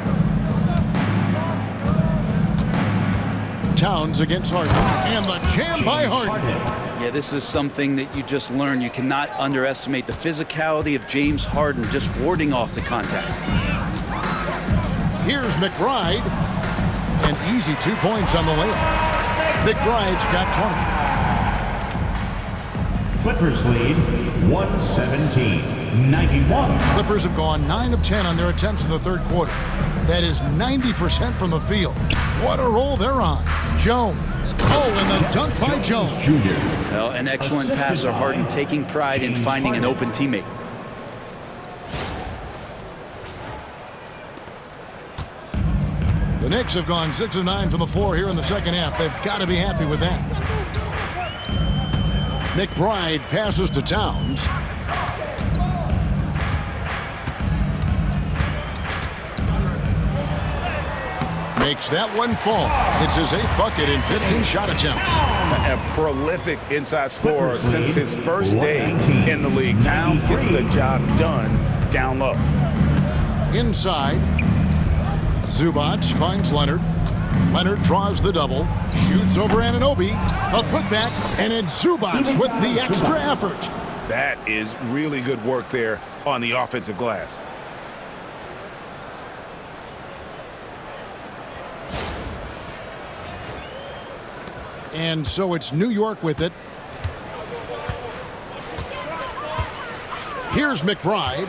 [SPEAKER 1] Towns against Harden. And the jam by Harden.
[SPEAKER 3] Yeah, this is something that you just learned. You cannot underestimate the physicality of James Harden just warding off the contact.
[SPEAKER 1] Here's McBride. An easy 2 points on the layup. McBride's got 20.
[SPEAKER 5] Clippers lead 117-91.
[SPEAKER 1] Clippers have gone 9 of 10 on their attempts in the third quarter. That is 90% from the field. What a roll they're on. Jones. Oh, and the dunk by Jones.
[SPEAKER 3] Well, an excellent passer. Harden taking pride in finding an open teammate.
[SPEAKER 1] The Knicks have gone 6 of 9 from the floor here in the second half. They've got to be happy with that. McBride passes to Towns. Makes that one fall. It's his 8th bucket in 15 shot attempts.
[SPEAKER 2] A prolific inside scorer since his first day in the league. Towns gets the job done down low.
[SPEAKER 1] Inside. Zubac finds Leonard. Leonard draws the double. Shoots over Anunoby. A putback. And it's Zubac with the extra effort.
[SPEAKER 2] That is really good work there on the offensive glass.
[SPEAKER 1] And so it's New York with it. Here's McBride.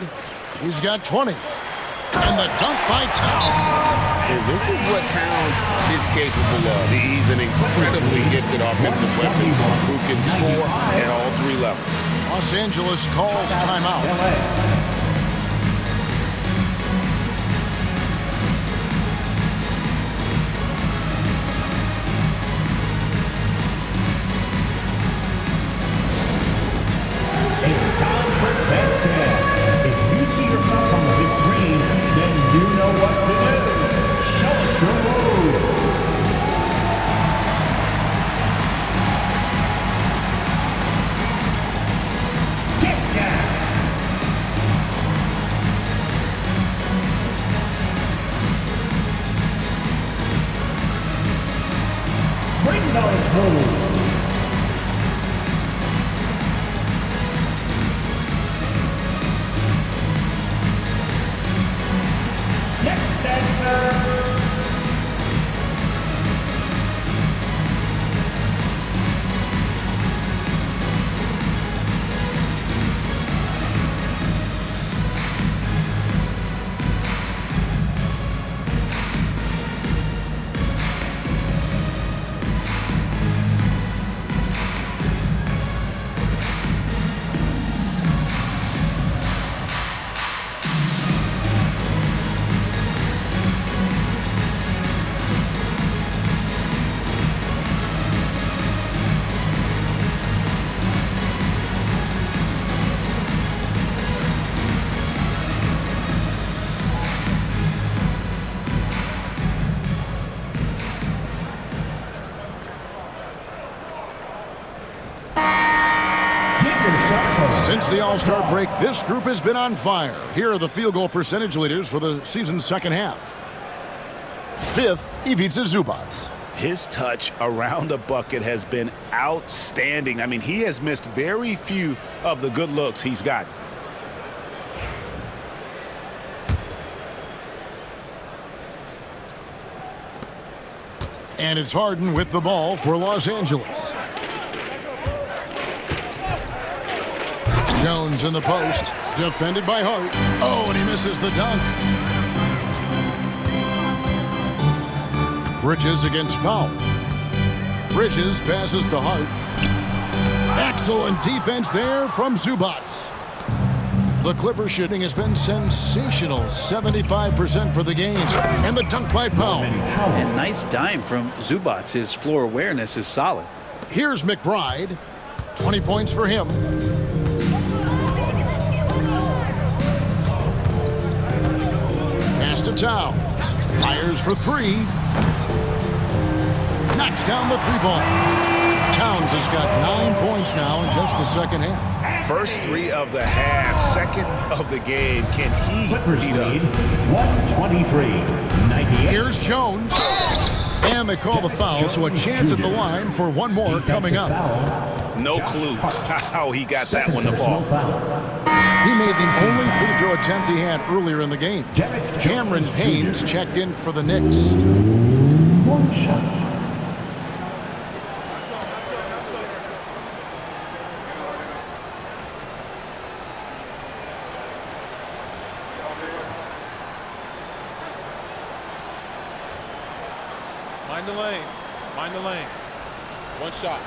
[SPEAKER 1] He's got 20. And the dunk by Towns.
[SPEAKER 6] And this is what Towns is capable of. He's an incredibly gifted offensive weapon who can score at all three levels.
[SPEAKER 1] Los Angeles calls timeout.
[SPEAKER 5] It's time for Madison. If you see yourself on the big screen, then you know what to do. Show us your moves. Get down. Bring those moves. Next dancer.
[SPEAKER 1] Since the All-Star break, this group has been on fire. Here are the field goal percentage leaders for the season's second half. Fifth, Ivica Zubac.
[SPEAKER 2] His touch around the bucket has been outstanding. I mean, he has missed very few of the good looks he's got.
[SPEAKER 1] And it's Harden with the ball for Los Angeles. Jones in the post, defended by Hart. Oh, and he misses the dunk. Bridges against Powell. Bridges passes to Hart. Excellent defense there from Zubac. The Clippers shooting has been sensational, 75% for the game. And the dunk by Powell.
[SPEAKER 3] And nice dime from Zubac. His floor awareness is solid.
[SPEAKER 1] Here's McBride. 20 points for him. Pass to Towns. Fires for three. Knocks down the three ball. Towns has got 9 points now in just the second half.
[SPEAKER 2] First three of the half, second of the game. Can he beat up?
[SPEAKER 5] 123-98.
[SPEAKER 1] Here's Jones. And they call the foul, so a chance at the line for one more coming up.
[SPEAKER 2] No clue how he got that one to fall.
[SPEAKER 1] He made the only free throw attempt he had earlier in the game. Cameron Payne's checked in for the Knicks.
[SPEAKER 5] One shot.
[SPEAKER 10] Mind the lanes. Mind the lanes. One shot.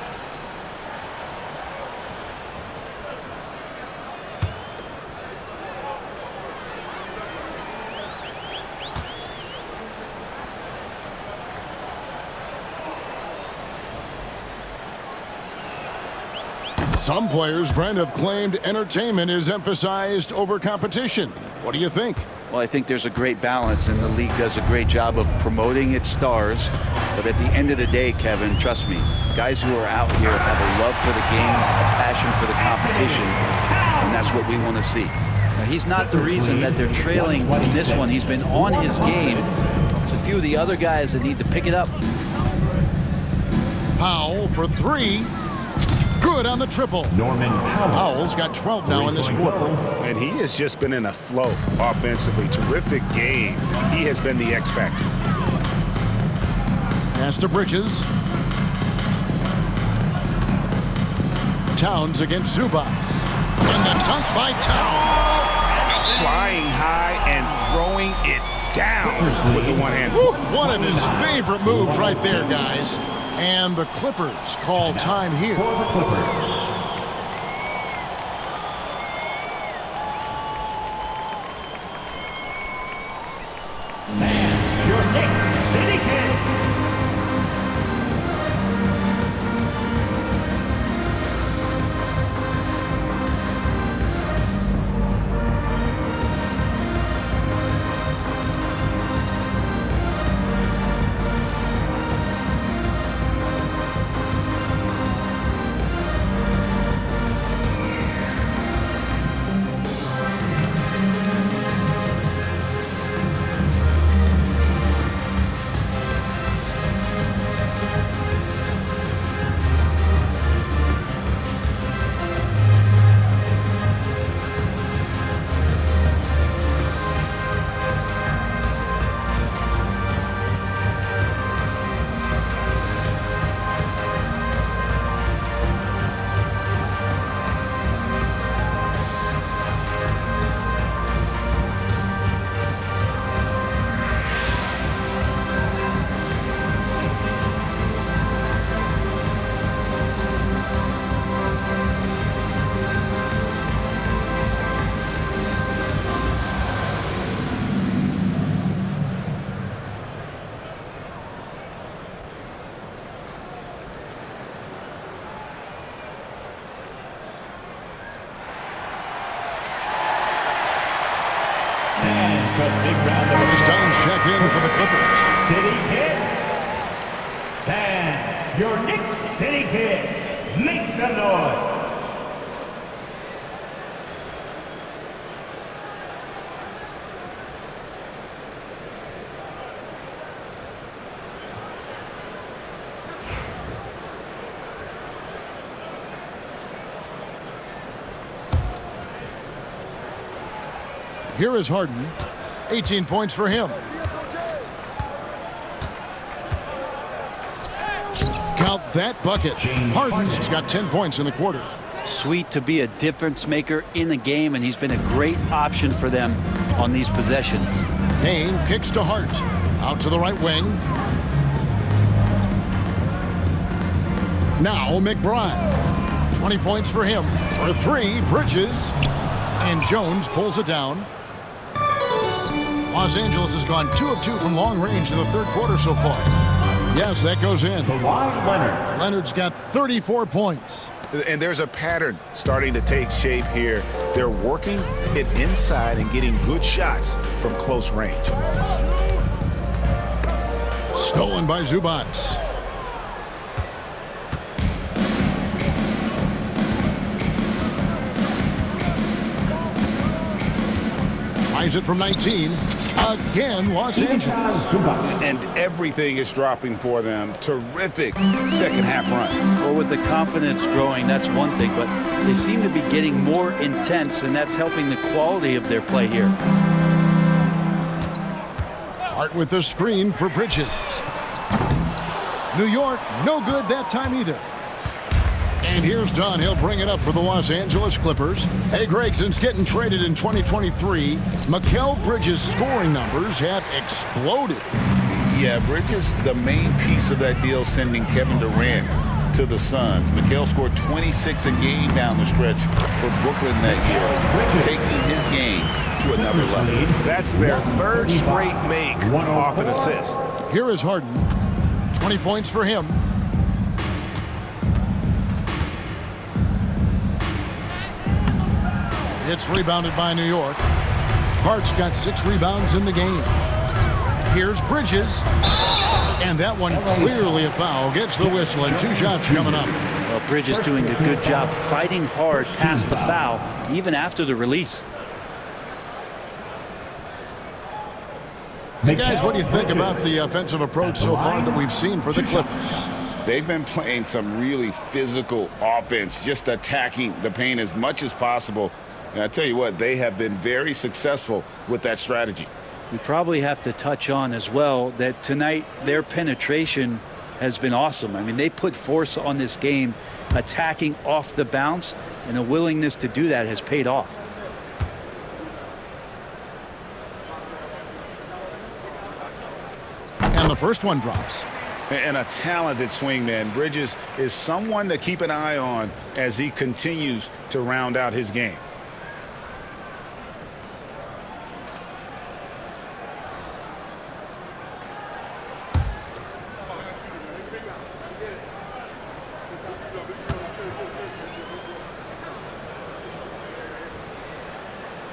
[SPEAKER 1] Some players, Brent, have claimed entertainment is emphasized over competition. What do you think?
[SPEAKER 3] Well, I think there's a great balance, and the league does a great job of promoting its stars. But at the end of the day, Kevin, trust me, guys who are out here have a love for the game, a passion for the competition, and that's what we want to see. He's not the reason that they're trailing in this one. He's been on his game. It's a few of the other guys that need to pick it up.
[SPEAKER 1] Powell for three. Good on the triple.
[SPEAKER 5] Norman
[SPEAKER 1] Powell's got 12 now in this quarter.
[SPEAKER 2] And he has just been in a flow offensively. Terrific game. He has been the X factor.
[SPEAKER 1] Pass to Bridges. Towns against Zubats. And the dunk by Towns.
[SPEAKER 2] Flying high and throwing it down with the one hand.
[SPEAKER 1] One of his favorite moves right there, guys. And the Clippers call time here.
[SPEAKER 5] for the Clippers. And your Knicks City Kings.
[SPEAKER 1] Stones check in for the Clippers.
[SPEAKER 5] City Kids. Fans, your Knicks City Kids, make some noise.
[SPEAKER 1] Here is Harden. 18 points for him. Count that bucket. Harden's got 10 points in the quarter.
[SPEAKER 3] Sweet to be a difference maker in the game, and he's been a great option for them on these possessions.
[SPEAKER 1] Payne kicks to Hart. Out to the right wing. Now McBride. 20 points for him. For three, Bridges. And Jones pulls it down. Los Angeles has gone 2 of 2 from long range in the third quarter so far. Yes, that goes in.
[SPEAKER 5] Kawhi Leonard.
[SPEAKER 1] Leonard's got 34 points.
[SPEAKER 2] And there's a pattern starting to take shape here. They're working it inside and getting good shots from close range.
[SPEAKER 1] Stolen by Zubats. Tries it from 19. Again, Los Angeles.
[SPEAKER 2] And everything is dropping for them. Terrific second half run.
[SPEAKER 3] Well, with the confidence growing, that's one thing, but they seem to be getting more intense, and that's helping the quality of their play here.
[SPEAKER 1] Hart with the screen for Bridges. New York, no good that time either. And here's Dunn. He'll bring it up for the Los Angeles Clippers. Hey, Greg, since getting traded in 2023, Mikal Bridges' scoring numbers have exploded.
[SPEAKER 2] Yeah, Bridges, the main piece of that deal, sending Kevin Durant to the Suns. Mikal scored 26 a game down the stretch for Brooklyn that year, taking his game to another level. That's their third straight make off an assist.
[SPEAKER 1] Here is Harden. 20 points for him. It's rebounded by New York. Hart's got 6 rebounds in the game. Here's Bridges. And that one clearly a foul. Gets the whistle and 2 shots coming up.
[SPEAKER 3] Well, Bridges doing a good job fighting hard past the foul, even after the release.
[SPEAKER 1] Hey guys, what do you think about the offensive approach so far that we've seen for the Clippers?
[SPEAKER 6] They've been playing some really physical offense, just attacking the paint as much as possible. And I tell you what, they have been very successful with that strategy.
[SPEAKER 3] We probably have to touch on as well that tonight their penetration has been awesome. I mean, they put force on this game, attacking off the bounce, and a willingness to do that has paid off.
[SPEAKER 1] And the first one drops.
[SPEAKER 2] And a talented swingman. Bridges is someone to keep an eye on as he continues to round out his game.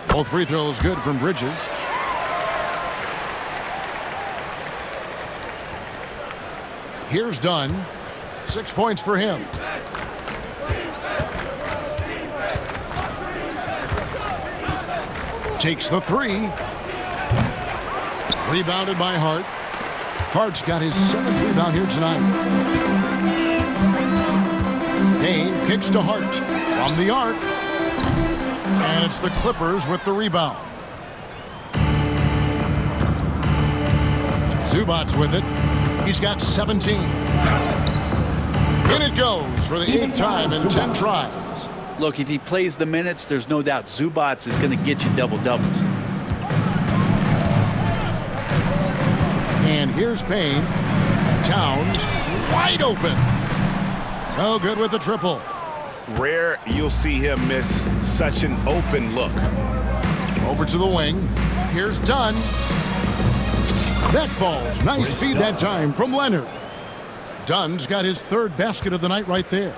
[SPEAKER 1] Both free throws good from Bridges. Here's Dunn. 6 points for him. Takes the three. Rebounded by Hart. Hart's got his 7th rebound here tonight. Payne kicks to Hart from the arc. And it's the Clippers with the rebound. Zubac's with it. He's got 17. In it goes for the 8th time in 10 tries.
[SPEAKER 3] Look, if he plays the minutes, there's no doubt Zubac is going to get you double-doubles.
[SPEAKER 1] And here's Payne. Towns wide open. No good with the triple.
[SPEAKER 2] Rare you'll see him miss such an open look.
[SPEAKER 1] Over to the wing. Here's Dunn. That falls. Nice feed that time from Leonard. Dunn's got his 3rd basket of the night right there.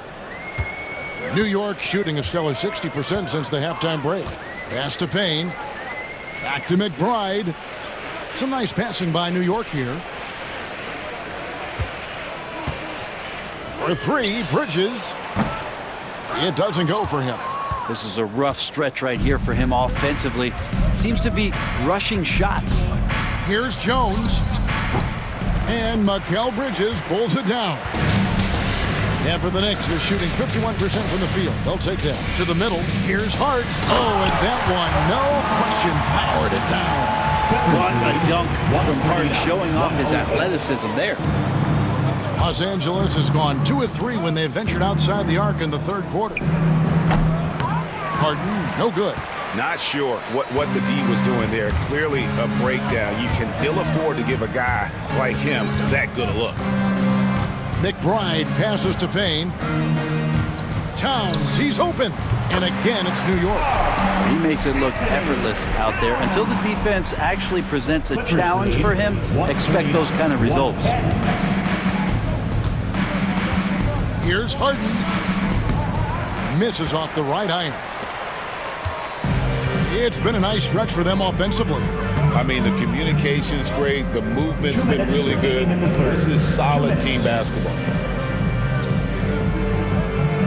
[SPEAKER 1] New York shooting a stellar 60% since the halftime break. Pass to Payne. Back to McBride. Some nice passing by New York here. For 3, Bridges. It doesn't go for him.
[SPEAKER 3] This is a rough stretch right here for him offensively. Seems to be rushing shots.
[SPEAKER 1] Here's Jones. And Mikal Bridges pulls it down. And for the Knicks, they're shooting 51% from the field. They'll take that to the middle. Here's Hart. Oh, and that one, no question, powered it down.
[SPEAKER 3] What a dunk from Hart, showing off his athleticism there.
[SPEAKER 1] Los Angeles has gone 2 of 3 when they ventured outside the arc in the 3rd quarter. Harden, no good.
[SPEAKER 2] Not sure what the D was doing there. Clearly a breakdown. You can ill afford to give a guy like him that good a look.
[SPEAKER 1] McBride passes to Payne. Towns, he's open. And again, it's New York.
[SPEAKER 3] He makes it look effortless out there. Until the defense actually presents a challenge for him, expect those kind of results.
[SPEAKER 1] Here's Harden. Misses off the right iron. It's been a nice stretch for them offensively.
[SPEAKER 2] I mean, the communication's great. The movement's been really good. This is solid team basketball.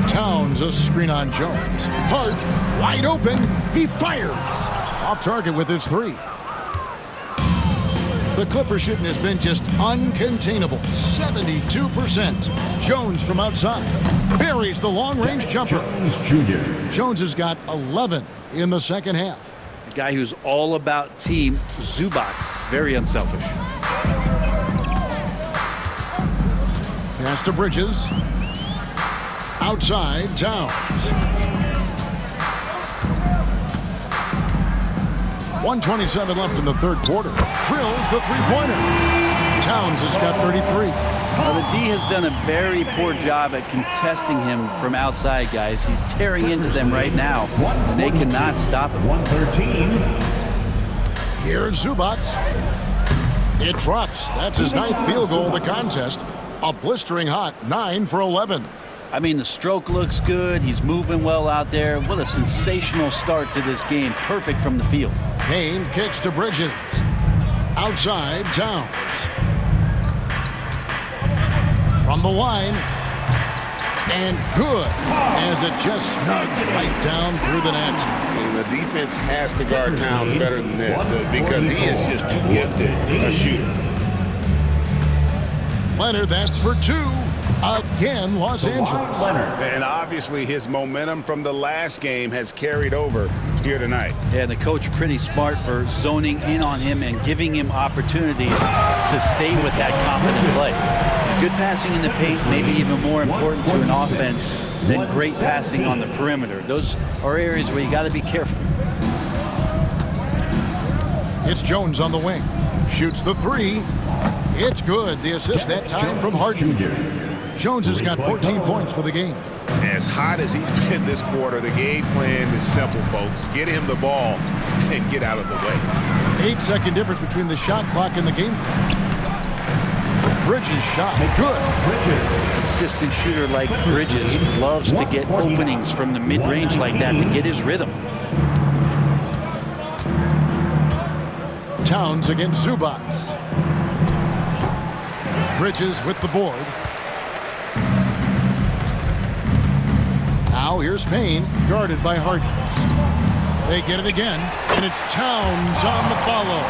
[SPEAKER 1] Towns, a screen on Jones. Hart, wide open. He fires. Off target with his 3. The Clippers shooting has been just uncontainable. 72%. Jones from outside. Buries the long-range jumper. Jones has got 11 in the second half.
[SPEAKER 3] A guy who's all about team, Zubac. Very unselfish.
[SPEAKER 1] Pass to Bridges. Outside, Towns. 1:27 left in the 3rd quarter. Drills the 3-pointer. Towns has got 33.
[SPEAKER 3] Well, the D has done a very poor job at contesting him from outside, guys. He's tearing into them right now, and they cannot stop him.
[SPEAKER 5] 113.
[SPEAKER 1] Here's Zubac. It drops. That's his 9th field goal of the contest. A blistering hot 9 for 11.
[SPEAKER 3] I mean, the stroke looks good. He's moving well out there. What a sensational start to this game. Perfect from the field.
[SPEAKER 1] Payne kicks to Bridges. Outside, Towns. From the line. And good, as it just snugs right down through the net.
[SPEAKER 6] And the defense has to guard Towns better than this because he is just too gifted a shooter.
[SPEAKER 1] Leonard, that's for two. Again, Los Angeles.
[SPEAKER 2] And obviously his momentum from the last game has carried over here tonight.
[SPEAKER 3] Yeah, and the coach pretty smart for zoning in on him and giving him opportunities to stay with that confident play. Good passing in the paint may be even more important to an offense than great passing on the perimeter. Those are areas where you got to be careful.
[SPEAKER 1] It's Jones on the wing. Shoots the three. It's good. The assist that time from Harden. Jones has got 14 points for the game.
[SPEAKER 2] As hot as he's been this quarter, the game plan is simple, folks. Get him the ball and get out of the way.
[SPEAKER 1] 8-second difference between the shot clock and the game clock. Bridges shot. Good.
[SPEAKER 3] Consistent shooter like Bridges loves to get openings from the mid-range like that to get his rhythm.
[SPEAKER 1] Towns against Zubac. Bridges with the board. Now here's Payne, guarded by Harden. They get it again, and it's Towns on the follow.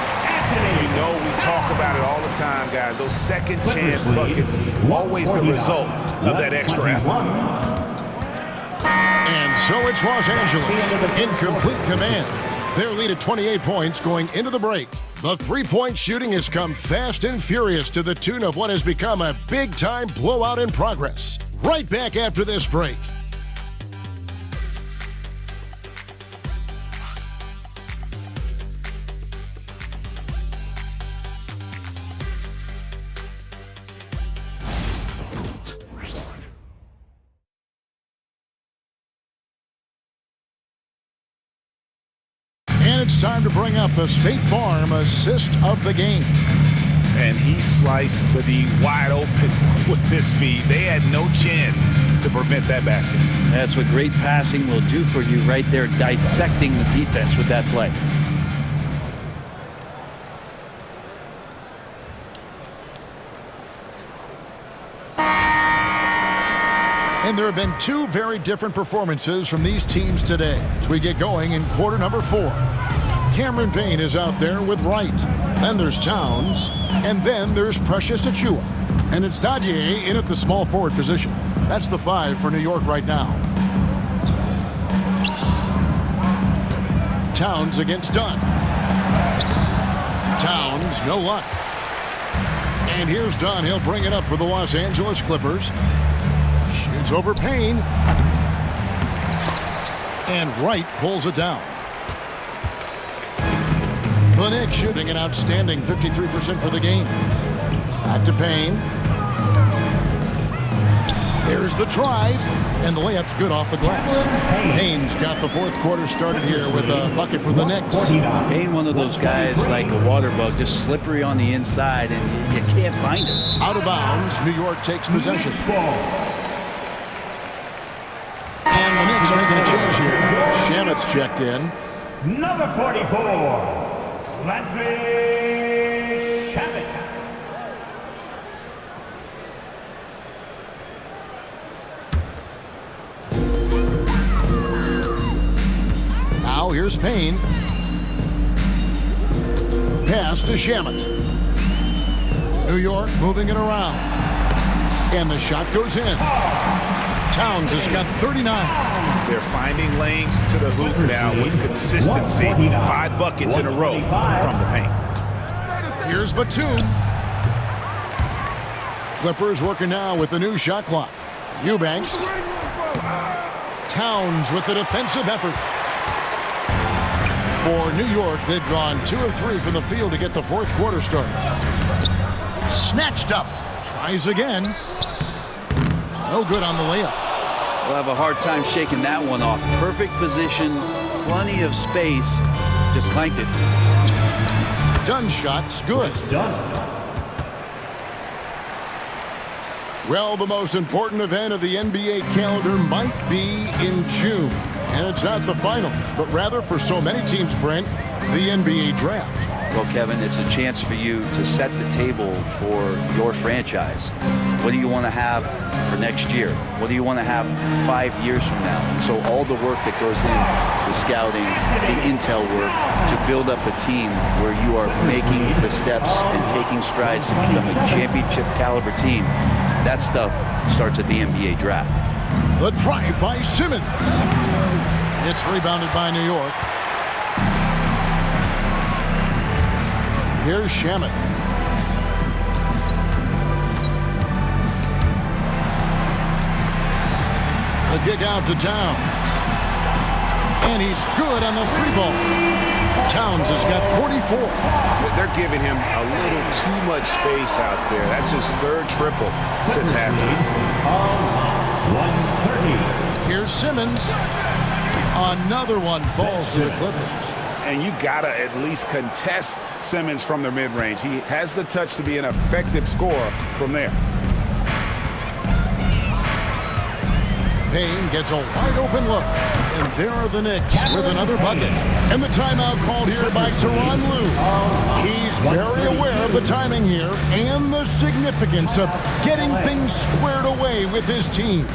[SPEAKER 2] You know we talk about it all the time, guys. Those second chance buckets, always the result of that extra effort.
[SPEAKER 1] And so it's Los Angeles in complete command. Their lead at 28 points going into the break. The three-point shooting has come fast and furious to the tune of what has become a big-time blowout in progress. Right back after this break. It's time to bring up the State Farm assist of the game.
[SPEAKER 2] And he sliced the D wide open with this feed. They had no chance to prevent that basket.
[SPEAKER 3] That's what great passing will do for you right there, dissecting the defense with that play.
[SPEAKER 1] And there have been two very different performances from these teams today as we get going in quarter number 4. Cameron Payne is out there with Wright. Then there's Towns. And then there's Precious Achiuwa. And it's Dadier in at the small forward position. That's the 5 for New York right now. Towns against Dunn. Towns, no luck. And here's Dunn. He'll bring it up for the Los Angeles Clippers. Shoots over Payne. And Wright pulls it down. The Knicks shooting an outstanding 53% for the game. Back to Payne. There's the drive. And the layup's good off the glass. Payne's got the fourth quarter started here with a bucket for the Knicks.
[SPEAKER 3] Payne, one of those guys like a water bug, just slippery on the inside, and you can't find him.
[SPEAKER 1] Out of bounds, New York takes possession. And the Knicks making a change here. Shamet's checked in.
[SPEAKER 5] Number 44. Landry Shamet.
[SPEAKER 1] Now here's Payne. Pass to Shamet. New York moving it around. And the shot goes in. Towns has got 39.
[SPEAKER 2] They're finding lanes to the hoop now with consistency. 5 buckets in a row from the paint.
[SPEAKER 1] Here's Batum. Clippers working now with the new shot clock. Eubanks. Towns with the defensive effort. For New York, they've gone 2 of 3 from the field to get the fourth quarter started. Snatched up. Tries again. No good on the layup.
[SPEAKER 3] We'll have a hard time shaking that one off. Perfect position, plenty of space. Just clanked it.
[SPEAKER 1] Dunn shot's good. Well, the most important event of the NBA calendar might be in June. And it's not the finals, but rather for so many teams, Brent, the NBA draft.
[SPEAKER 3] Well, Kevin, it's a chance for you to set the table for your franchise. What do you want to have for next year? What do you want to have 5 years from now? And so all the work that goes in, the scouting, the intel work, to build up a team where you are making the steps and taking strides to become a championship caliber team, that stuff starts at the NBA draft.
[SPEAKER 1] The drive by Simmons. It's rebounded by New York. Here's Shamet. The kick out to Towns. And he's good on the 3-ball. Towns has got 44.
[SPEAKER 6] They're giving him a little too much space out there. That's his third triple since halftime.
[SPEAKER 5] 130.
[SPEAKER 1] Here's Simmons. Another one falls to the Clippers.
[SPEAKER 2] And you got to at least contest Simmons from the mid-range. He has the touch to be an effective scorer from there.
[SPEAKER 1] Payne gets a wide-open look. And there are the Knicks with another bucket. And the timeout called here by Tyronn Lue. He's very aware of the timing here and the significance of getting things squared away with his team.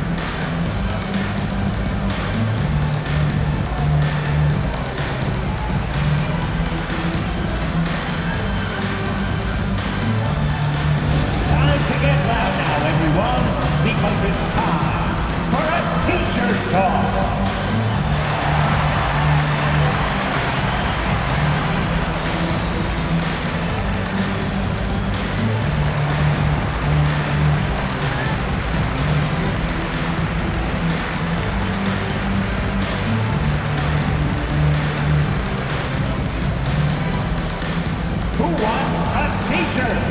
[SPEAKER 5] Time to get loud now, everyone, because it's time for a t-shirt toss. Who wants a t-shirt?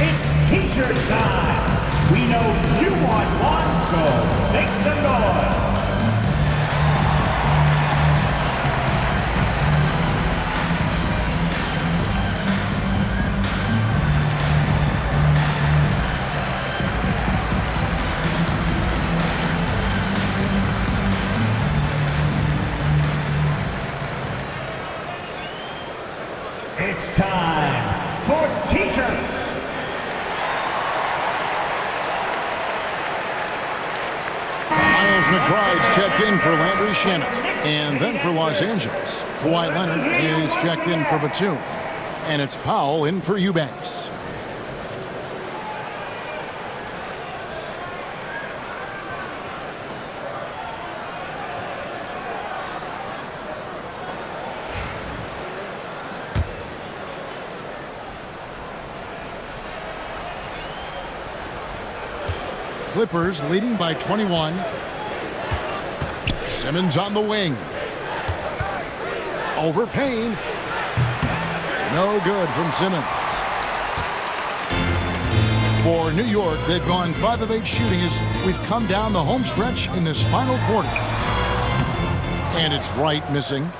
[SPEAKER 5] It's t-shirt time. We know you want one, so make some noise. It's time for t-shirts.
[SPEAKER 1] Miles McBride's checked in for Landry Shamet. And then for Los Angeles, Kawhi Leonard is checked in for Batum. And it's Powell in for Eubanks. Clippers leading by 21. Simmons on the wing. Over Payne. No good from Simmons. For New York, they've gone 5 of 8 shooting as we've come down the home stretch in this final quarter. And it's Wright missing.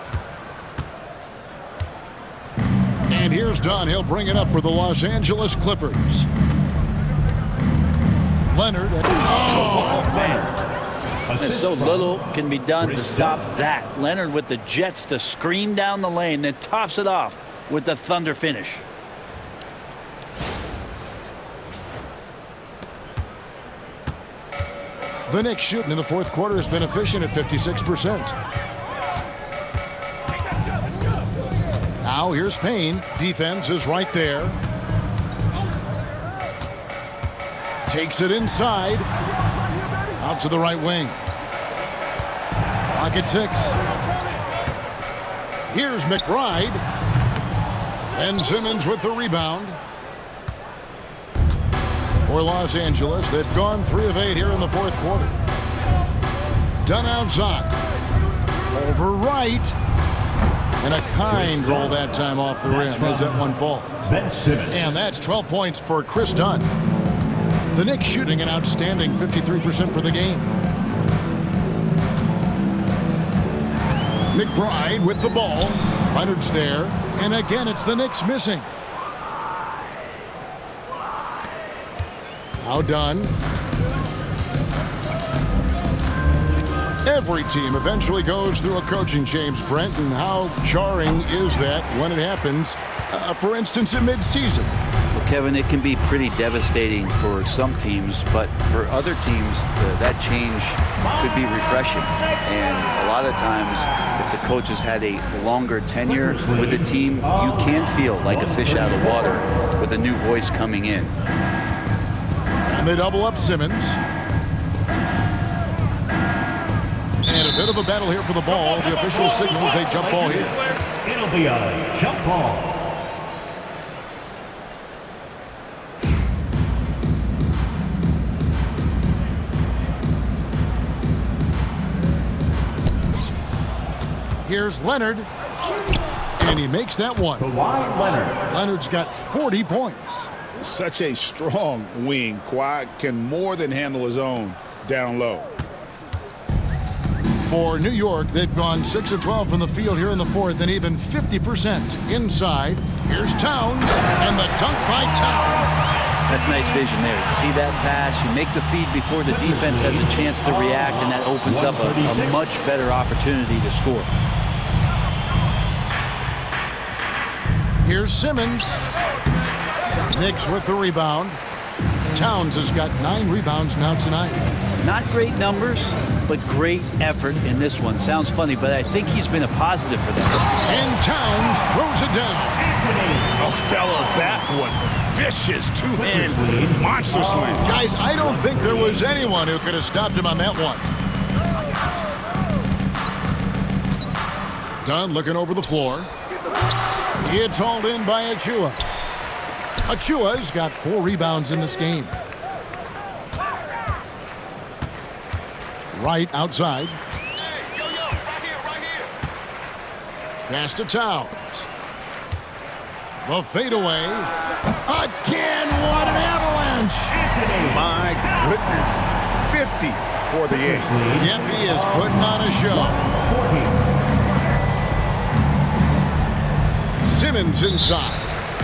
[SPEAKER 1] And here's Dunn. He'll bring it up for the Los Angeles Clippers. Leonard.
[SPEAKER 3] And so little can be done to stop that. Leonard with the jets to screen down the lane, then tops it off with the thunder finish.
[SPEAKER 1] The Knicks shooting in the fourth quarter has been efficient at 56%. Now here's Payne. Defense is right there. Takes it inside. Out to the right wing. Clock at 6. Here's McBride. And Simmons with the rebound. For Los Angeles, they've gone 3 of 8 here in the fourth quarter. Dunn outside. Over Wright. And a kind roll that time off the rim as that one falls. And that's 12 points for Chris Dunn. The Knicks shooting an outstanding 53% for the game. McBride with the ball. Leonard's there. And again, it's the Knicks missing. Now done. Every team eventually goes through a coaching change, Brent, and how jarring is that when it happens, for instance, in midseason?
[SPEAKER 3] Well, Kevin, it can be pretty devastating for some teams, but for other teams, that change could be refreshing. And a lot of times, if the coach has had a longer tenure with the team, you can feel like a fish out of water with a new voice coming in.
[SPEAKER 1] And they double up Simmons. And a bit of a battle here for the ball. The official signals a jump ball here.
[SPEAKER 5] It'll be a jump ball.
[SPEAKER 1] Here's Leonard. And he makes that one.
[SPEAKER 5] Kawhi Leonard.
[SPEAKER 1] Leonard's got 40 points.
[SPEAKER 2] Such a strong wing. Kawhi can more than handle his own down low.
[SPEAKER 1] For New York, they've gone 6 of 12 from the field here in the fourth and even 50% inside. Here's Towns, and the dunk by Towns.
[SPEAKER 3] That's nice vision there. You see that pass, you make the feed before the defense has a chance to react, and that opens up a much better opportunity to score.
[SPEAKER 1] Here's Simmons. Knicks with the rebound. Towns has got 9 rebounds now tonight.
[SPEAKER 3] Not great numbers, but great effort in this one. Sounds funny, but I think he's been a positive for them.
[SPEAKER 1] And Towns throws it down.
[SPEAKER 2] Oh, fellas, that was vicious two-hand monster slam.
[SPEAKER 1] Guys, I don't think there was anyone who could have stopped him on that one. Dunn looking over the floor. It's hauled in by Achua. Achua's got 4 rebounds in this game. Right outside.
[SPEAKER 11] Hey, yo, right here.
[SPEAKER 1] Pass to Towns. The fadeaway. Again, what an avalanche!
[SPEAKER 2] My goodness. 50 for the game.
[SPEAKER 1] Yep, he is putting on a show. Simmons inside.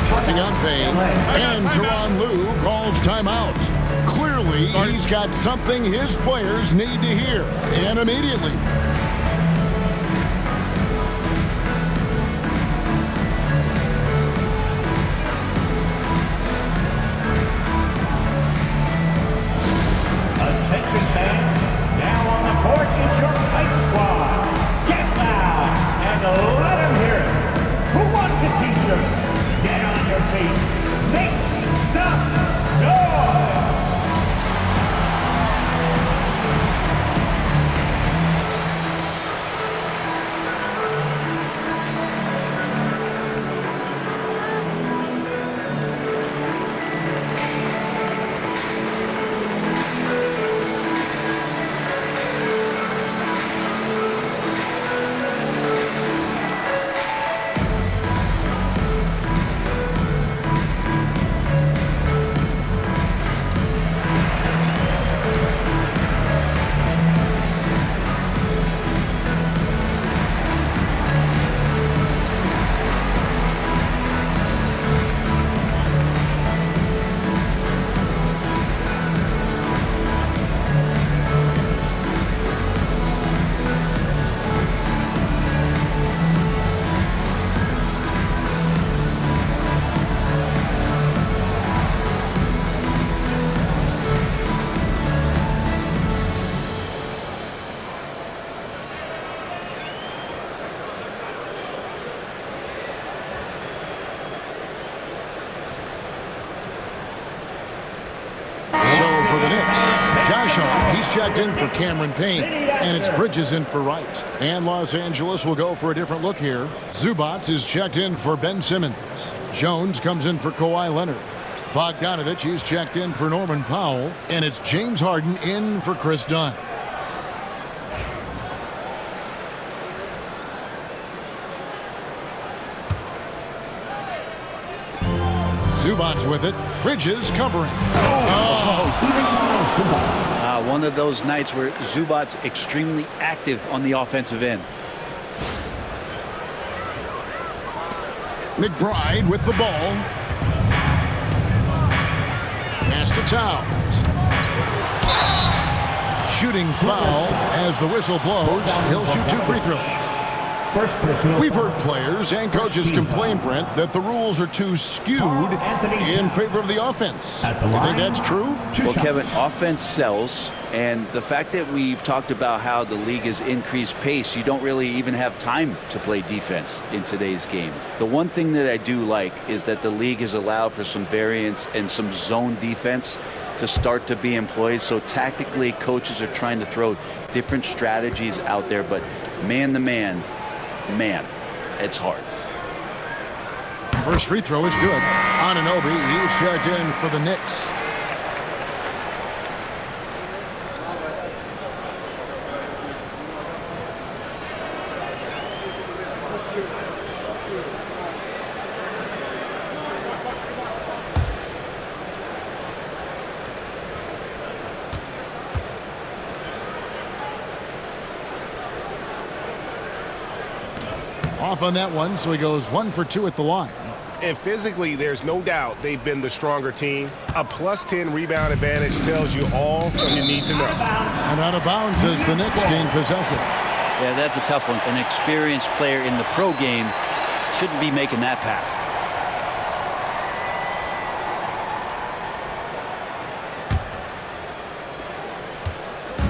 [SPEAKER 1] Talking on Payne. And Teron Lue calls timeout. Clearly, he's got something his players need to hear, and immediately.
[SPEAKER 5] Attention fans, now on the court is your fight squad. Get loud and let them hear it. Who wants a t-shirt? Get on your feet. Make some noise.
[SPEAKER 1] He's checked in for Cameron Payne, and it's Bridges in for Wright. And Los Angeles will go for a different look here. Zubac is checked in for Ben Simmons. Jones comes in for Kawhi Leonard. Bogdanovich is checked in for Norman Powell, and it's James Harden in for Chris Dunn. Zubac with it. Bridges covering. Oh,
[SPEAKER 3] One of those nights where Zubac's extremely active on the offensive end.
[SPEAKER 1] McBride with the ball. Pass to Towns. Shooting foul as the whistle blows. He'll shoot 2 free throws. We've heard players and coaches complain, Brent, that the rules are too skewed in favor of the offense. You think that's true?
[SPEAKER 3] Well, Kevin, offense sells, and the fact that we've talked about how the league has increased pace, you don't really even have time to play defense in today's game. The one thing that I do like is that the league has allowed for some variance and some zone defense to start to be employed. So tactically, coaches are trying to throw different strategies out there, but man-to-man, it's hard.
[SPEAKER 1] First free throw is good. Anunoby, he's checked in for the Knicks. Off on that one, so he goes 1 for 2 at the line.
[SPEAKER 12] And physically, there's no doubt they've been the stronger team. A +10 rebound advantage tells you all you need to know.
[SPEAKER 1] And out of bounds as the Knicks gain possession.
[SPEAKER 3] Yeah, that's a tough one. An experienced player in the pro game shouldn't be making that pass.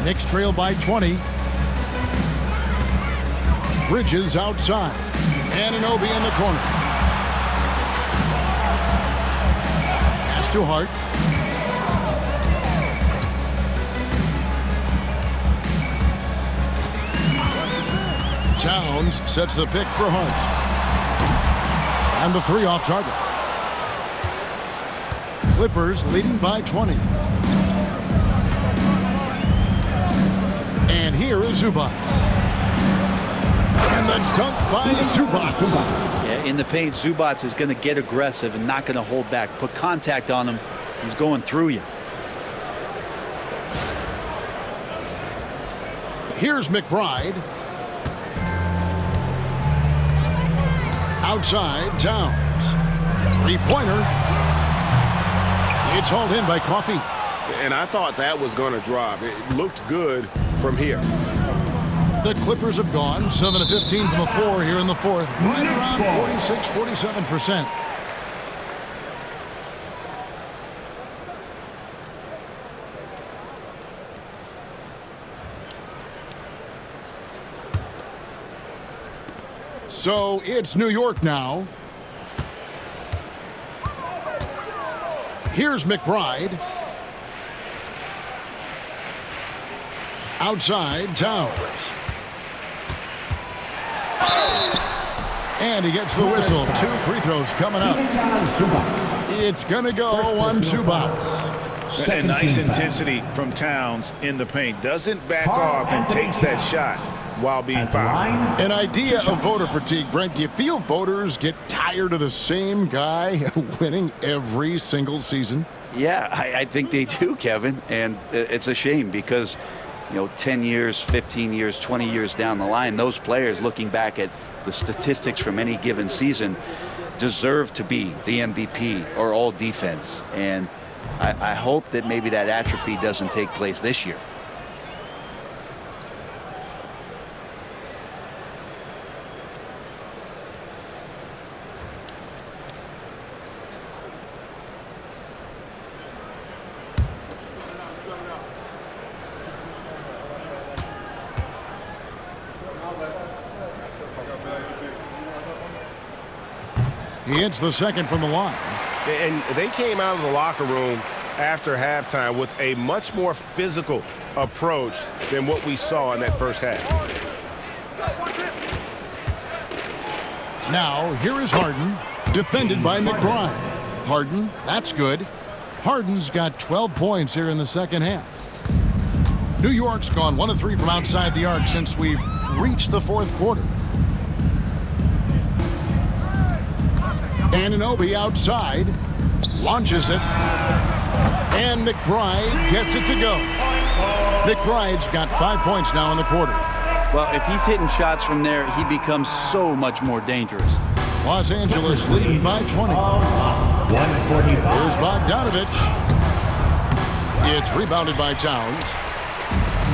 [SPEAKER 1] Knicks trail by 20. Bridges outside. Anunoby in the corner. Pass to Hart. Towns sets the pick for Hart. And the 3 off target. Clippers leading by 20. And here is Zubac. And the dunk by Zubac.
[SPEAKER 3] Yeah, in the paint, Zubac is going to get aggressive and not going to hold back. Put contact on him. He's going through you.
[SPEAKER 1] Here's McBride. Outside, Towns. 3-pointer. It's hauled in by Coffey.
[SPEAKER 12] And I thought that was going to drop. It looked good from here.
[SPEAKER 1] The Clippers have gone 7 of 15 from the floor here in the fourth. Right around 46-47%. So it's New York now. Here's McBride. Outside, Towns. And he gets the whistle. 2 free throws coming up. It's going to go on Zubac.
[SPEAKER 2] And nice intensity from Towns in the paint. Doesn't back off and takes that shot while being fouled.
[SPEAKER 1] An idea of voter fatigue, Brent. Do you feel voters get tired of the same guy winning every single season?
[SPEAKER 3] Yeah, I think they do, Kevin. And it's a shame because, 10 years, 15 years, 20 years down the line, those players looking back at the statistics from any given season deserve to be the MVP or all defense. And I hope that maybe that atrophy doesn't take place this year.
[SPEAKER 1] He hits the second from the line.
[SPEAKER 12] And they came out of the locker room after halftime with a much more physical approach than what we saw in that first half.
[SPEAKER 1] Now, here is Harden, defended by McBride. Harden, that's good. Harden's got 12 points here in the second half. New York's gone 1 of 3 from outside the arc since we've reached the fourth quarter. Anunoby outside, launches it, and And McBride gets it to go. McBride's got 5 points now in the quarter.
[SPEAKER 3] Well, if he's hitting shots from there, he becomes so much more dangerous.
[SPEAKER 1] Los Angeles leading by 20.
[SPEAKER 5] 145.
[SPEAKER 1] Here's Bogdanovich. It's rebounded by Towns.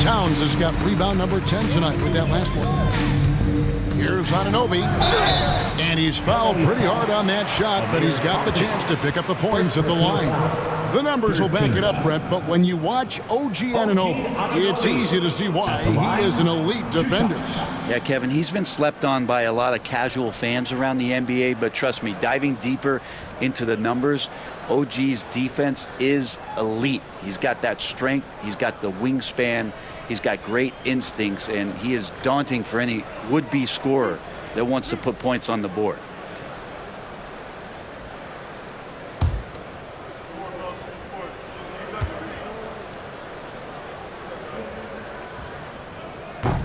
[SPEAKER 1] Towns has got rebound number 10 tonight with that last one. Here's Anunoby. And he's fouled pretty hard on that shot, but he's got the chance to pick up the points at the line. The numbers will back it up, Brent, but when you watch OG Anunoby, it's easy to see why he is an elite defender.
[SPEAKER 3] Yeah, Kevin, he's been slept on by a lot of casual fans around the NBA, but trust me, diving deeper into the numbers, OG's defense is elite. He's got that strength, he's got the wingspan, he's got great instincts, and he is daunting for any would-be scorer that wants to put points on the board.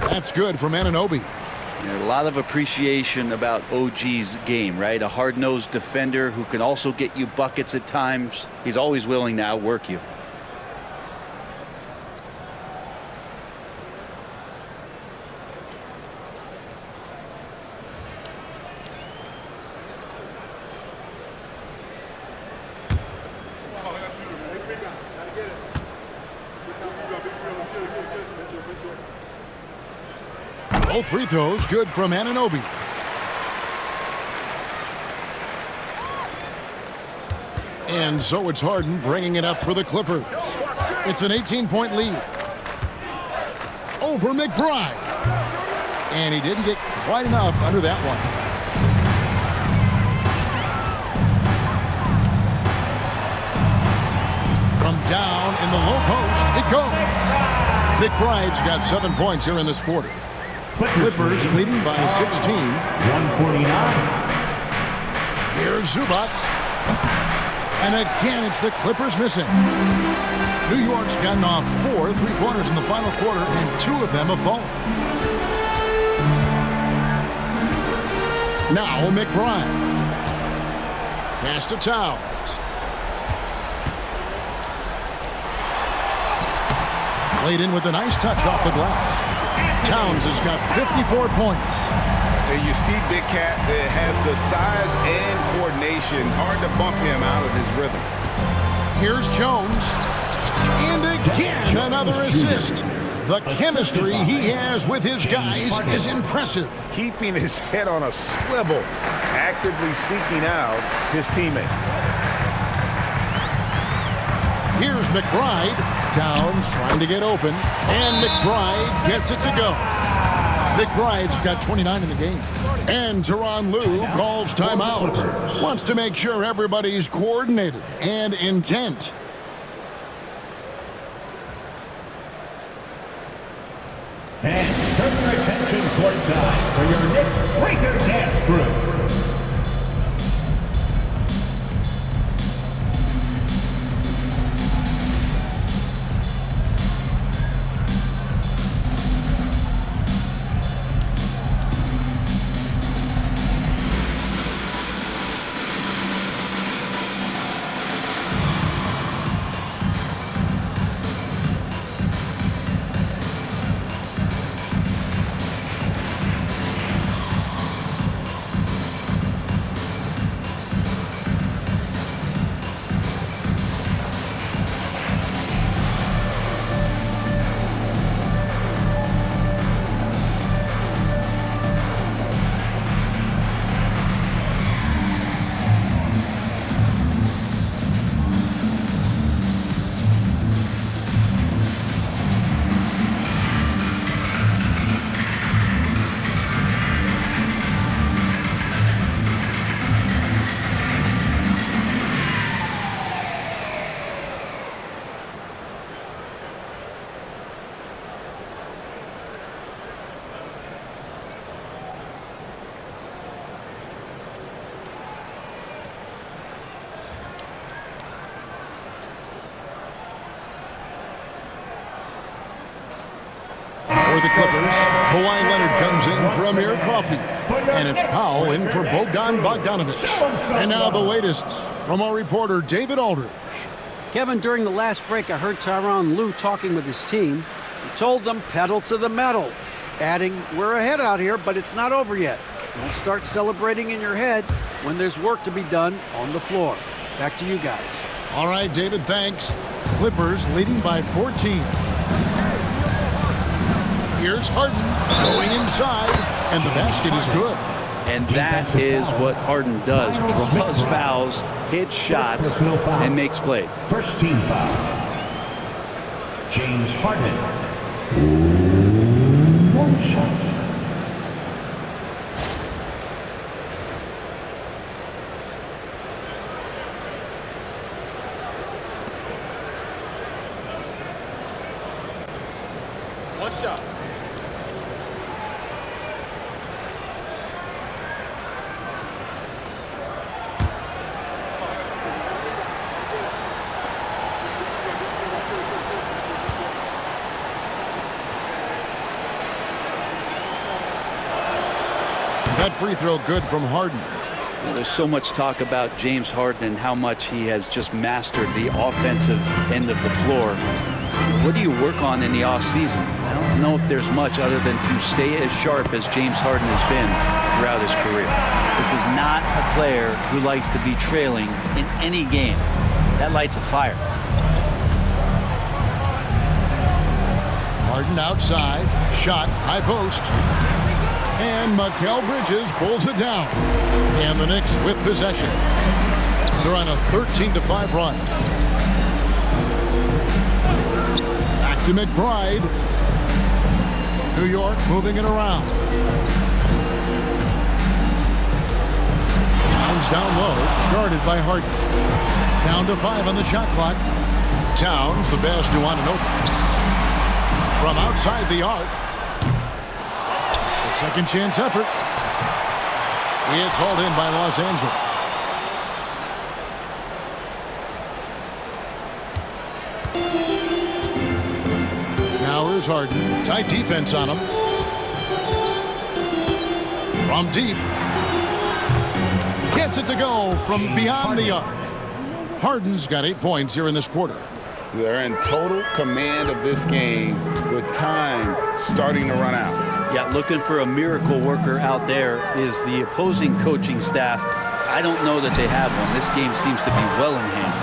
[SPEAKER 1] That's good from Anunoby.
[SPEAKER 3] A lot of appreciation about OG's game, right? A hard-nosed defender who can also get you buckets at times. He's always willing to outwork you.
[SPEAKER 1] Both free throws good from Anunoby. And so it's Harden bringing it up for the Clippers. It's an 18-point lead. Over McBride. And he didn't get quite enough under that one. From down in the low post, it goes. McBride's got 7 points here in this quarter. Clippers leading by 16.
[SPEAKER 5] 149.
[SPEAKER 1] Here's Zubac. And again, it's the Clippers missing. New York's gotten off 4 3-pointers in the final quarter, and 2 of them have fallen. Now McBride. Pass to Towns. Played in with a nice touch off the glass. Towns has got 54 points.
[SPEAKER 6] And you see Big Cat that has the size and coordination. Hard to bump him out of his rhythm.
[SPEAKER 1] Here's Jones. And again, another assist. The chemistry he has with his guys is impressive.
[SPEAKER 12] Keeping his head on a swivel, actively seeking out his teammates.
[SPEAKER 1] Here's McBride. Towns trying to get open, and McBride gets it to go. McBride's got 29 in the game. And Tyronn Lue calls timeout. Wants to make sure everybody's coordinated and intent.
[SPEAKER 5] Fans, turn your attention courtside for your Knicks Breaker Dance Group.
[SPEAKER 1] For the Clippers, Kawhi Leonard comes in for Amir Coffey. And it's Powell in for Bogdan Bogdanovich. And now the latest from our reporter, David Aldridge.
[SPEAKER 4] Kevin, during the last break, I heard Tyronn Lue talking with his team. He told them pedal to the metal, adding, we're ahead out here, but it's not over yet. Don't start celebrating in your head when there's work to be done on the floor. Back to you guys.
[SPEAKER 1] All right, David, thanks. Clippers leading by 14. Here's Harden going inside, and the basket is good.
[SPEAKER 3] And that is what Harden does. Draws fouls, hits shots, and makes plays.
[SPEAKER 5] First team foul. James Harden. One shot.
[SPEAKER 10] One shot.
[SPEAKER 1] That free throw good from Harden.
[SPEAKER 3] Well, there's so much talk about James Harden and how much he has just mastered the offensive end of the floor. What do you work on in the offseason? I don't know if there's much other than to stay as sharp as James Harden has been throughout his career. This is not a player who likes to be trailing in any game. That lights a fire.
[SPEAKER 1] Harden outside, shot, high post. And Mikal Bridges pulls it down. And the Knicks with possession. They're on a 13-5 run. Back to McBride. New York moving it around. Towns down low, guarded by Harden. Down to 5 on the shot clock. Towns, the pass to Anunoby. From outside the arc. A second chance effort. It's hauled in by Los Angeles. Now here's Harden. Tight defense on him. From deep. Gets it to go from beyond the arc. Harden's got 8 points here in this quarter.
[SPEAKER 6] They're in total command of this game with time starting to run out.
[SPEAKER 3] Yeah, looking for a miracle worker out there is the opposing coaching staff. I don't know that they have one. This game seems to be well in hand.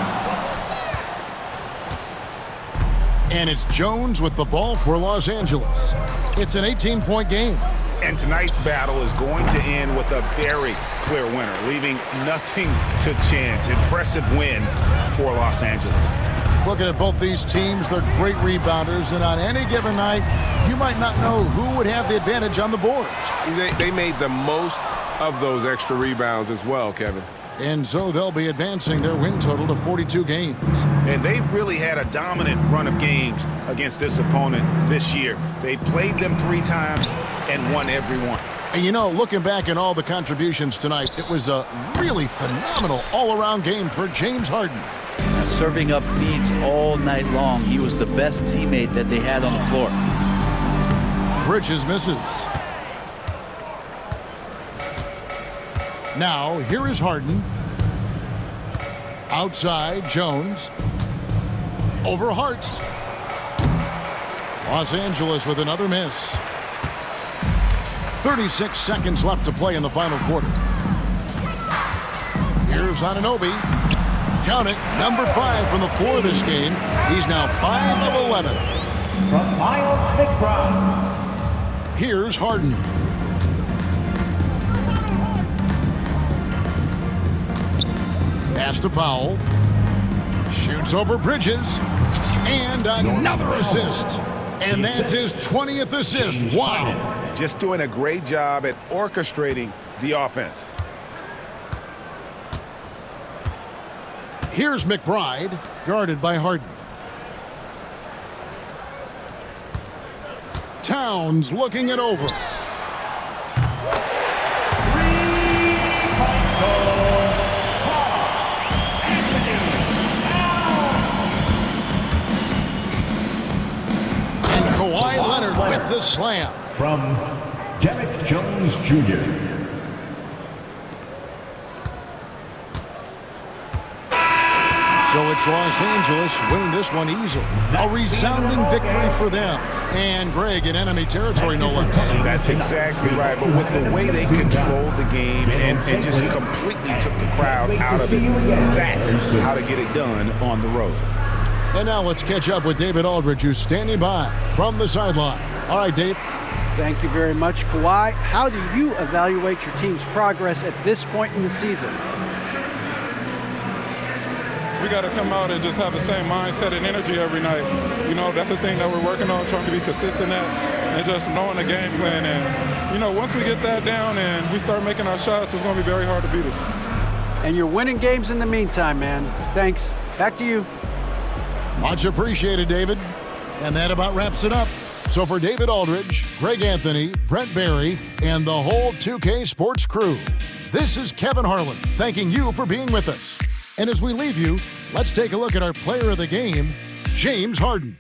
[SPEAKER 1] And it's Jones with the ball for Los Angeles. It's an 18-point game.
[SPEAKER 2] And tonight's battle is going to end with a very clear winner, leaving nothing to chance. Impressive win for Los Angeles.
[SPEAKER 1] Looking at both these teams, they're great rebounders, and on any given night, you might not know who would have the advantage on the board.
[SPEAKER 12] They made the most of those extra rebounds as well, Kevin.
[SPEAKER 1] And so they'll be advancing their win total to 42 games.
[SPEAKER 2] And they've really had a dominant run of games against this opponent this year. They played them 3 times and won every one.
[SPEAKER 1] And you know, looking back at all the contributions tonight, it was a really phenomenal all-around game for James Harden.
[SPEAKER 3] Serving up feeds all night long. He was the best teammate that they had on the floor.
[SPEAKER 1] Bridges misses. Now, here is Harden. Outside, Jones. Over Hart. Los Angeles with another miss. 36 seconds left to play in the final quarter. Here's Anunoby. Count it, number 5 from the floor this game. He's now 5 of 11.
[SPEAKER 5] From Miles McBride.
[SPEAKER 1] Here's Harden. Pass to Powell. Shoots over Bridges. And another assist. And that's his 20th assist. Wow.
[SPEAKER 2] Just doing a great job at orchestrating the offense.
[SPEAKER 1] Here's McBride, guarded by Harden. Towns looking it over. And Kawhi Leonard with the slam.
[SPEAKER 5] From Derek Jones Jr.
[SPEAKER 1] So it's Los Angeles winning this one easily. A resounding victory for them. And Greg in enemy territory, no less.
[SPEAKER 12] That's exactly right. But with the way they controlled the game and just completely took the crowd out of it, that's how to get it done on the road.
[SPEAKER 1] And now let's catch up with David Aldridge, who's standing by from the sideline. All right, Dave.
[SPEAKER 4] Thank you very much, Kawhi. How do you evaluate your team's progress at this point in the season?
[SPEAKER 13] We got to come out and just have the same mindset and energy every night. You know, that's the thing that we're working on, trying to be consistent at, and just knowing the game plan. And, you know, once we get that down and we start making our shots, it's going to be very hard to beat us.
[SPEAKER 4] And you're winning games in the meantime, man. Thanks. Back to you.
[SPEAKER 1] Much appreciated, David. And that about wraps it up. So for David Aldridge, Greg Anthony, Brent Barry, and the whole 2K Sports crew, this is Kevin Harlan thanking you for being with us. And as we leave you, let's take a look at our player of the game, James Harden.